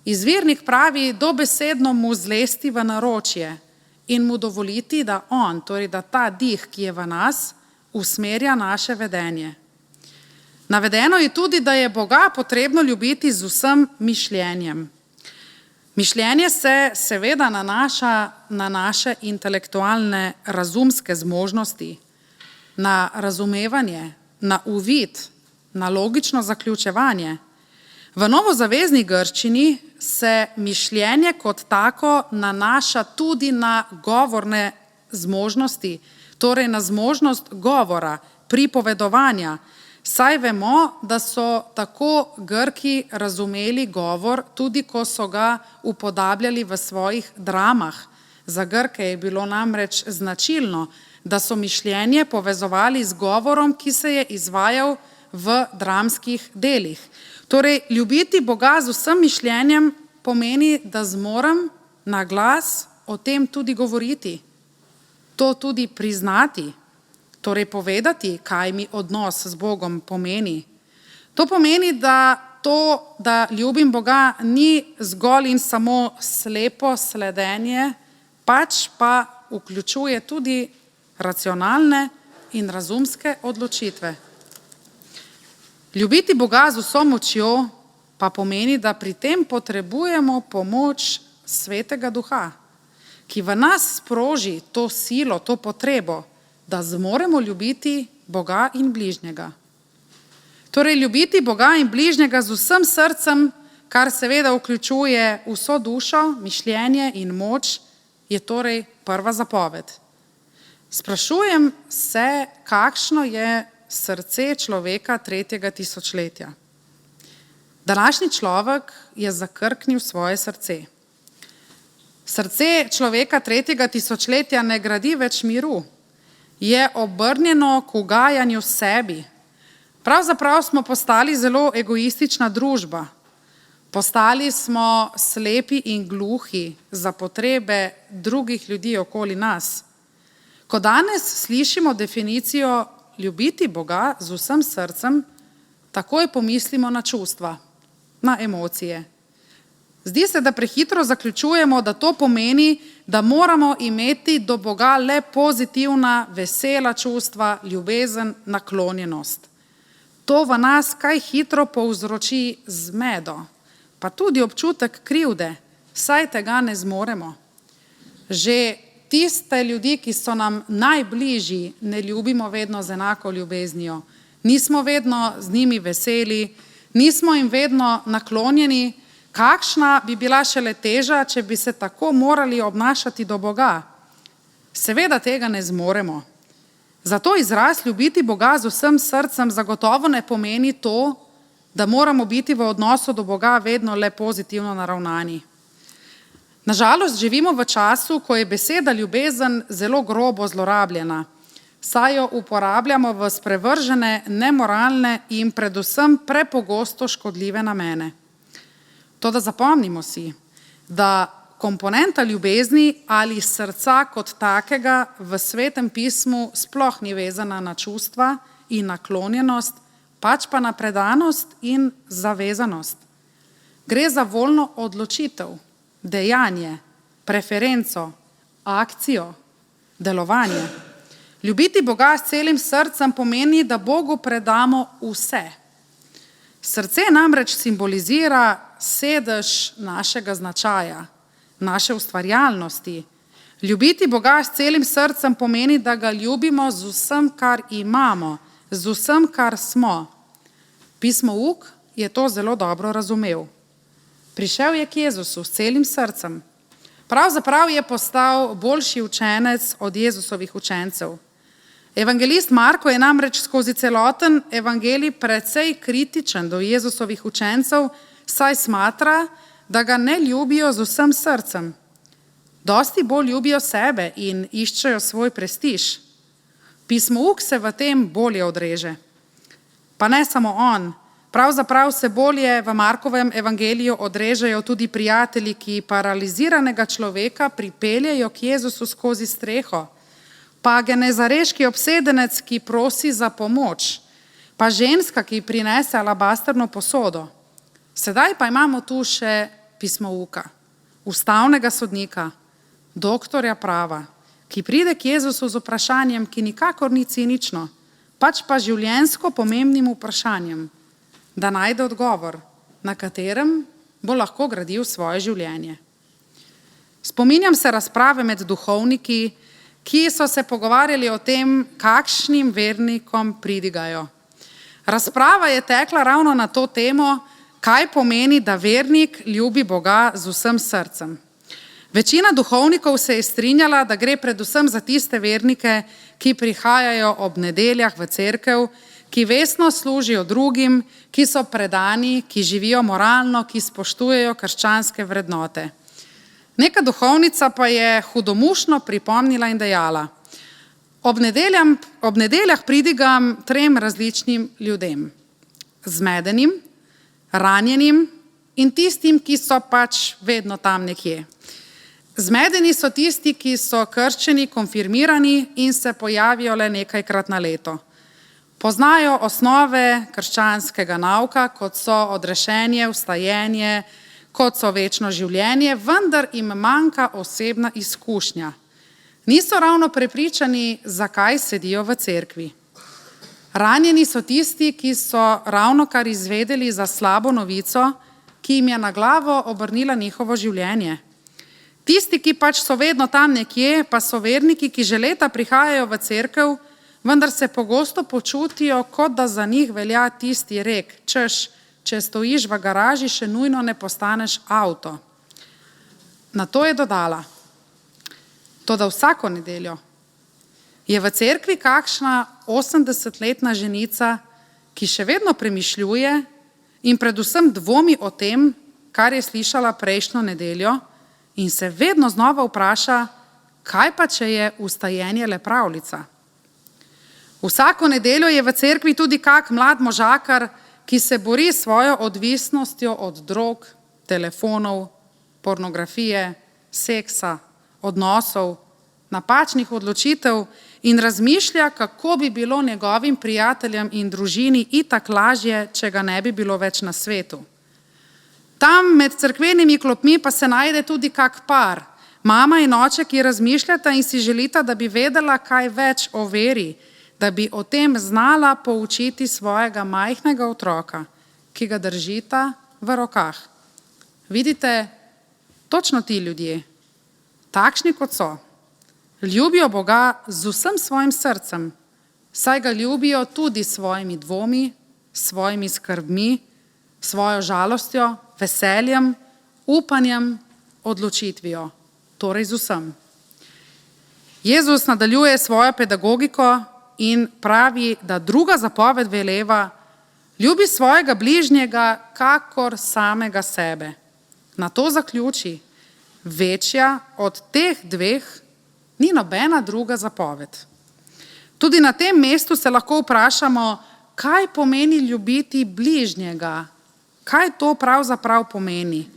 Izvirnik pravi, dobesedno mu zlesti v naročje in mu dovoliti, da on, torej da ta dih, ki je v nas, usmerja naše vedenje. Navedeno je tudi, da je Boga potrebno ljubiti z vsem mišljenjem. Mišljenje se seveda nanaša na naše intelektualne razumske zmožnosti, na razumevanje, na uvid, na logično zaključevanje. V novozavezni grščini se mišljenje kot tako nanaša tudi na govorne zmožnosti, torej na zmožnost govora, pripovedovanja, saj vemo, da so tako Grki razumeli govor, tudi ko so ga upodabljali v svojih dramah. Za Grke je bilo namreč značilno, da so mišljenje povezovali z govorom, ki se je izvajal v dramskih delih. Torej, ljubiti Boga z vsem mišljenjem pomeni, da zmorem na glas o tem tudi govoriti, to tudi priznati, torej povedati, kaj mi odnos z Bogom pomeni. To pomeni, da ljubim Boga, ni zgolj in samo slepo sledenje, pač pa vključuje tudi racionalne in razumske odločitve. Ljubiti Boga z vso močjo pa pomeni, da pri tem potrebujemo pomoč Svetega Duha, ki v nas sproži to silo, to potrebo, da zmoremo ljubiti Boga in bližnjega. Torej, ljubiti Boga in bližnjega z vsem srcem, kar seveda vključuje vso dušo, mišljenje in moč, je torej prva zapoved. Sprašujem se, kakšno je srce človeka 3. tisočletja. Današnji človek je zakrknil svoje srce. Srce človeka 3. tisočletja ne gradi več miru, je obrnjeno k ugajanju sebi. Pravzaprav smo postali zelo egoistična družba. Postali smo slepi in gluhi za potrebe drugih ljudi okoli nas. Ko danes slišimo definicijo ljubiti Boga z vsem srcem, takoj pomislimo na čustva, na emocije. Zdi se, da prehitro zaključujemo, da to pomeni, da moramo imeti do Boga le pozitivna, vesela čustva, ljubezen, naklonjenost. To v nas kaj hitro povzroči zmedo, pa tudi občutek krivde, saj tega ne zmoremo. Že tiste ljudi, ki so nam najbližji, ne ljubimo vedno z enako ljubeznijo. Nismo vedno z njimi veseli, nismo jim vedno naklonjeni. Kakšna bi bila šele teža, če bi se tako morali obnašati do Boga? Seveda tega ne zmoremo. Zato izraz ljubiti Boga z vsem srcem zagotovo ne pomeni to, da moramo biti v odnosu do Boga vedno le pozitivno naravnani. Nažalost, živimo v času, ko je beseda ljubezen zelo grobo zlorabljena, saj jo uporabljamo v sprevržene, nemoralne in predvsem prepogosto škodljive namene. Toda zapomnimo si, da komponenta ljubezni ali srca kot takega v Svetem pismu sploh ni vezana na čustva in naklonjenost, pač pa na predanost in zavezanost. Gre za voljno odločitev, dejanje, preferenco, akcijo, delovanje. Ljubiti Boga s celim srcem pomeni, da Bogu predamo vse. Srce namreč simbolizira sedež našega značaja, naše ustvarjalnosti. Ljubiti Boga s celim srcem pomeni, da ga ljubimo z vsem, kar imamo, z vsem, kar smo. Pismo Uk je to zelo dobro razumel. Prišel je k Jezusu s celim srcem. Pravzaprav je postal boljši učenec od Jezusovih učencev. Evangelist Marko je namreč skozi celoten evangelij precej kritičen do Jezusovih učencev, saj smatra, da ga ne ljubijo z vsem srcem. Dosti bolj ljubijo sebe in iščejo svoj prestiž. Pismo Uk se v tem bolje odreže. Pa ne samo on, pravzaprav se bolje v Markovem evangeliju odrežejo tudi prijatelji, ki paraliziranega človeka pripeljejo k Jezusu skozi streho, pa genezareški obsedenec, ki prosi za pomoč, pa ženska, ki prinese alabasterno posodo. Sedaj pa imamo tu še pismo Uka, ustavnega sodnika, doktorja prava, ki pride k Jezusu z vprašanjem, ki nikakor ni cinično, pač pa življenjsko pomembnim vprašanjem, da najde odgovor, na katerem bo lahko gradil svoje življenje. Spominjam se razprave med duhovniki, ki so se pogovarjali o tem, kakšnim vernikom pridigajo. Razprava je tekla ravno na to temo, kaj pomeni, da vernik ljubi Boga z vsem srcem. Večina duhovnikov se je strinjala, da gre predvsem za tiste vernike, ki prihajajo ob nedeljah v cerkev, ki vestno služijo drugim, ki so predani, ki živijo moralno, ki spoštujejo krščanske vrednote. Neka duhovnica pa je hudomušno pripomnila in dejala: ob nedeljah pridigam 3 različnim ljudem. Zmedenim, ranjenim in tistim, ki so pač vedno tam nekje. Zmedeni so tisti, ki so krščeni, konfirmirani in se pojavijo le nekajkrat na leto. Poznajo osnove krščanskega nauka, kot so odrešenje, vstajenje, kot so večno življenje, vendar jim manjka osebna izkušnja. Niso ravno prepričani, zakaj sedijo v cerkvi. Ranjeni so tisti, ki so ravnokar izvedeli za slabo novico, ki jim je na glavo obrnila njihovo življenje. Tisti, ki pač so vedno tam nekje, pa so verniki, ki že leta prihajajo v cerkev, vendar se pogosto počutijo, kot da za njih velja tisti rek, češ, če stojiš v garaži, še nujno ne postaneš avto. Na to je dodala: toda vsako nedeljo je v cerkvi kakšna 80-letna ženica, ki še vedno premišljuje in predvsem dvomi o tem, kar je slišala prejšnjo nedeljo, in se vedno znova vpraša, kaj pa, če je vstajenje le pravljica. Vsako nedeljo je v cerkvi tudi kak mlad možakar, ki se bori s svojo odvisnostjo od drog, telefonov, pornografije, seksa, odnosov, napačnih odločitev in razmišlja, kako bi bilo njegovim prijateljem in družini itak lažje, če ga ne bi bilo več na svetu. Tam med cerkvenimi klopmi pa se najde tudi kak par, mama in oče, ki razmišljata in si želita, da bi vedela kaj več o veri, da bi o tem znala poučiti svojega majhnega otroka, ki ga držita v rokah. Vidite, točno ti ljudje, takšni kot so, ljubijo Boga z vsem svojim srcem, saj ga ljubijo tudi s svojimi dvomi, svojimi skrbmi, svojo žalostjo, veseljem, upanjem, odločitvijo, torej z vsem. Jezus nadaljuje svojo pedagogiko in pravi, da druga zapoved veleva: ljubi svojega bližnjega kakor samega sebe. Na to zaključi: večja od teh dveh ni nobena druga zapoved. Tudi na tem mestu se lahko vprašamo, kaj pomeni ljubiti bližnjega, kaj to pravzaprav pomeni.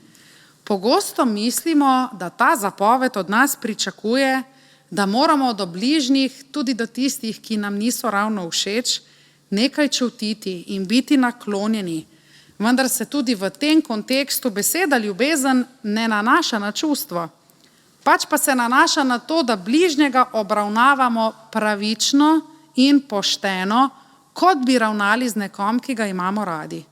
Pogosto mislimo, da ta zapoved od nas pričakuje, da moramo do bližnjih, tudi do tistih, ki nam niso ravno všeč, nekaj čutiti in biti naklonjeni, vendar se tudi v tem kontekstu beseda ljubezen ne nanaša na čustvo, pač pa se nanaša na to, da bližnjega obravnavamo pravično in pošteno, kot bi ravnali z nekom, ki ga imamo radi.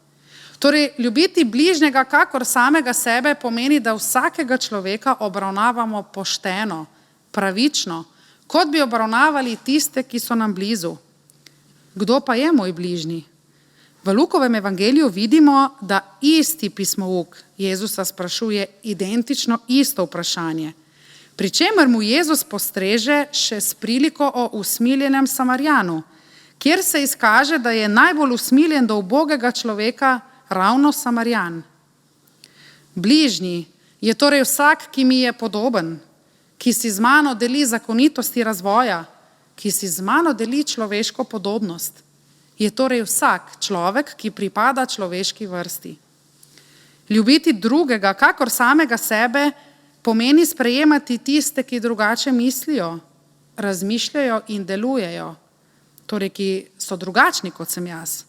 Torej, ljubiti bližnjega kakor samega sebe pomeni, da vsakega človeka obravnavamo pošteno, pravično, kot bi obravnavali tiste, ki so nam blizu. Kdo pa je moj bližnji? V Lukovem evangeliju vidimo, da isti pismouk Jezusa sprašuje identično isto vprašanje, pri čemer mu Jezus postreže še s priliko o usmiljenem Samarjanu, kjer se izkaže, da je najbolj usmiljen do ubogega človeka ravno Samarjan. Bližnji je torej vsak, ki mi je podoben, ki si z mano deli zakonitosti razvoja, ki si z mano deli človeško podobnost. Je torej vsak človek, ki pripada človeški vrsti. Ljubiti drugega kakor samega sebe pomeni sprejemati tiste, ki drugače mislijo, razmišljajo in delujejo, torej ki so drugačni kot sem jaz.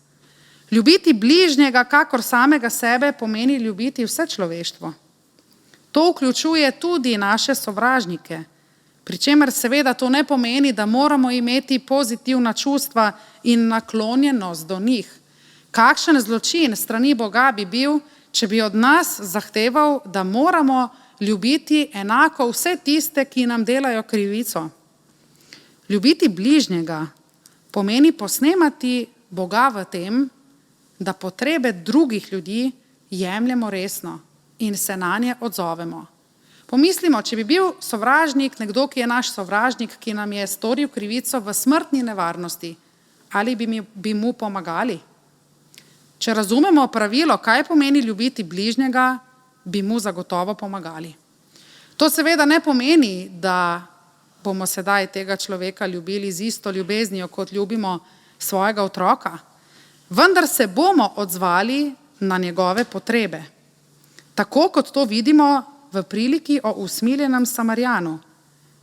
Ljubiti bližnjega kakor samega sebe pomeni ljubiti vse človeštvo. To vključuje tudi naše sovražnike, pri čemer seveda to ne pomeni, da moramo imeti pozitivna čustva in naklonjenost do njih. Kakšen zločin strani Boga bi bil, če bi od nas zahteval, da moramo ljubiti enako vse tiste, ki nam delajo krivico. Ljubiti bližnjega pomeni posnemati Boga v tem, da potrebe drugih ljudi jemljemo resno in se nanje odzovemo. Pomislimo, če bi bil sovražnik nekdo, ki je naš sovražnik, ki nam je storil krivico v smrtni nevarnosti, ali bi mu pomagali? Če razumemo pravilo, kaj pomeni ljubiti bližnjega, bi mu zagotovo pomagali. To seveda ne pomeni, da bomo sedaj tega človeka ljubili z isto ljubeznijo, kot ljubimo svojega otroka, vendar se bomo odzvali na njegove potrebe. Tako kot to vidimo v priliki o usmiljenem Samarjanu.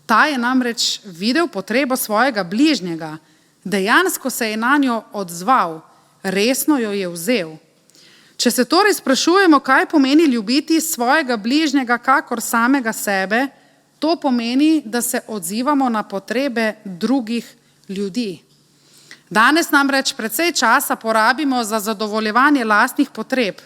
Ta je namreč videl potrebo svojega bližnjega, Dejansko se je na njo odzval, resno jo je vzel. Če se torej sprašujemo, kaj pomeni ljubiti svojega bližnjega kakor samega sebe, to pomeni, da se odzivamo na potrebe drugih ljudi. Danes namreč precej časa porabimo za zadovoljevanje lastnih potreb.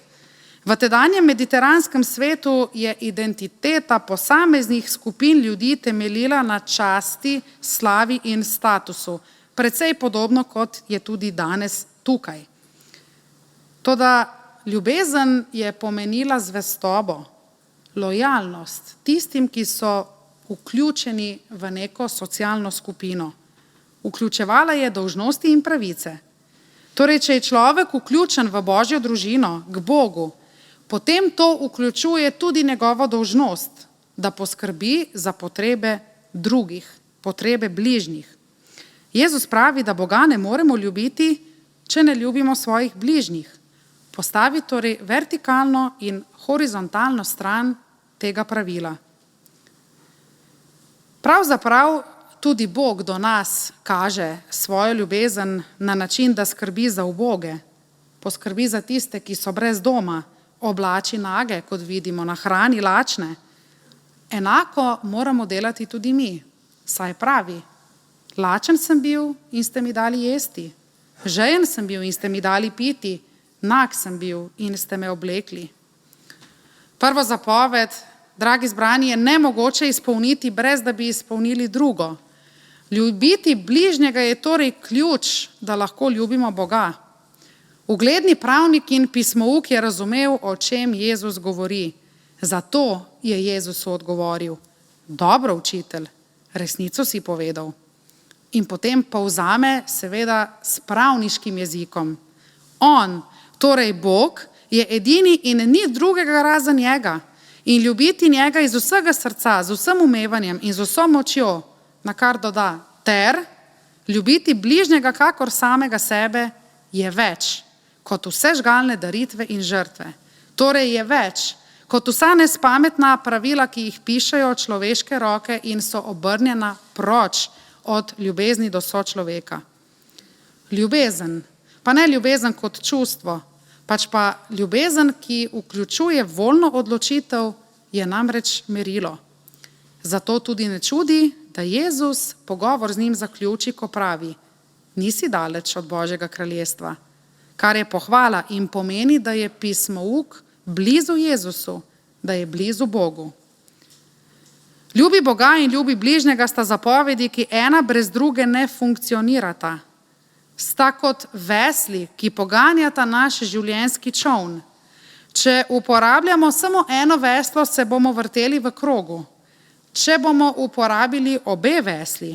V tedanjem mediteranskem svetu je identiteta posameznih skupin ljudi temeljila na časti, slavi in statusu, precej podobno kot je tudi danes tukaj. Toda ljubezen je pomenila zvestobo, lojalnost tistim, ki so vključeni v neko socialno skupino. Vključevala je dolžnosti in pravice. Torej, če je človek vključen v Božjo družino, k Bogu, potem to vključuje tudi njegovo dolžnost, da poskrbi za potrebe drugih, potrebe bližnjih. Jezus pravi, da Boga ne moremo ljubiti, če ne ljubimo svojih bližnjih. Postavi torej vertikalno in horizontalno stran tega pravila. Pravzaprav tudi Bog do nas kaže svojo ljubezen na način, da skrbi za uboge, poskrbi za tiste, ki so brez doma, oblači nage, kot vidimo, nahrani lačne. Enako moramo delati tudi mi, saj pravi, lačen sem bil in ste mi dali jesti, žejen sem bil in ste mi dali piti, nag sem bil in ste me oblekli. Prvo zapoved, dragi zbrani, je nemogoče izpolniti, brez da bi izpolnili drugo. Ljubiti bližnjega je torej ključ, da lahko ljubimo Boga. Ugledni pravnik in pismouk je razumel, o čem Jezus govori. Zato je Jezusu odgovoril: dobro, učitelj, resnico si povedal. In potem povzame seveda s pravniškim jezikom. On, torej Bog, je edini in ni drugega razen njega. In ljubiti njega iz vsega srca, z vsem umevanjem in z vso močjo, na kar doda, ter ljubiti bližnjega kakor samega sebe, je več kot vse žgalne daritve in žrtve. Torej je več kot vsa nespametna pravila, ki jih pišejo človeške roke in so obrnjena proč od ljubezni do sočloveka. Ljubezen, pa ne ljubezen kot čustvo, pač pa ljubezen, ki vključuje voljno odločitev, je namreč merilo. Zato tudi ne čudi, da Jezus pogovor z njim zaključi, ko pravi: nisi daleč od Božjega kraljestva, kar je pohvala in pomeni, da je pismouk blizu Jezusu, da je blizu Bogu. Ljubi Boga in ljubi bližnjega sta zapovedi, ki ena brez druge ne funkcionirata. Sta kot vesli, ki poganjata naš življenjski čoln. Če uporabljamo samo eno veslo, se bomo vrteli v krogu. Če bomo uporabili obe vesli,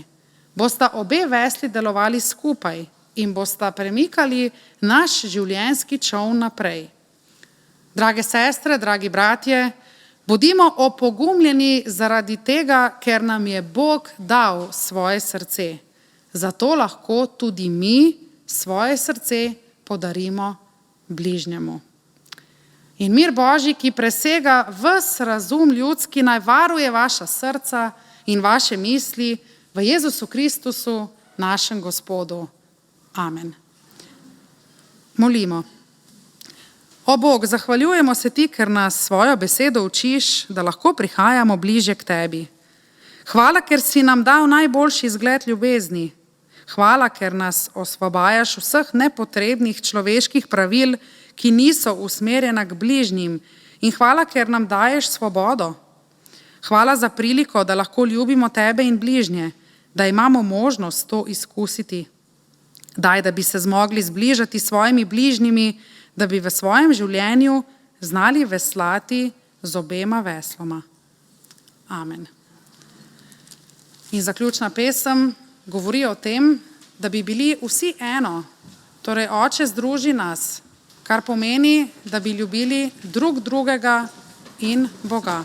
bosta obe vesli delovali skupaj in bosta premikali naš življenjski čoln naprej. Drage sestre, dragi bratje, bodimo opogumljeni zaradi tega, ker nam je Bog dal svoje srce. Zato lahko tudi mi svoje srce podarimo bližnjemu. In mir Božji, ki presega ves razum ljudski, naj varuje vaša srca in vaše misli v Jezusu Kristusu, našem Gospodu. Amen. Molimo. O Bog, zahvaljujemo se ti, ker nas svojo besedo učiš, da lahko prihajamo bližje k tebi. Hvala, ker si nam dal najboljši izgled ljubezni. Hvala, ker nas osvobajaš vseh nepotrebnih človeških pravil, ki niso usmerjena k bližnjim, in hvala, ker nam daješ svobodo. Hvala za priliko, da lahko ljubimo tebe in bližnje, da imamo možnost to izkusiti. Daj, da bi se zmogli zbližati s svojimi bližnjimi, da bi v svojem življenju znali veslati z obema vesloma. Amen. In zaključna pesem govori o tem, da bi bili vsi eno, torej Oče združi nas, kar pomeni, da bi ljubili drug drugega in Boga.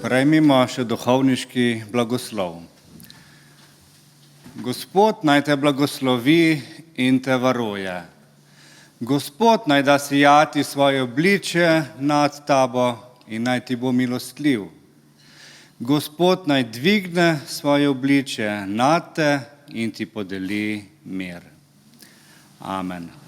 Prejmimo še duhovniški blagoslov. Gospod naj te blagoslovi in te varuje. Gospod naj da sijati svoje obličje nad tabo in naj ti bo milostljiv. Gospod naj dvigne svoje obličje nad te in ti podeli mir. Amen.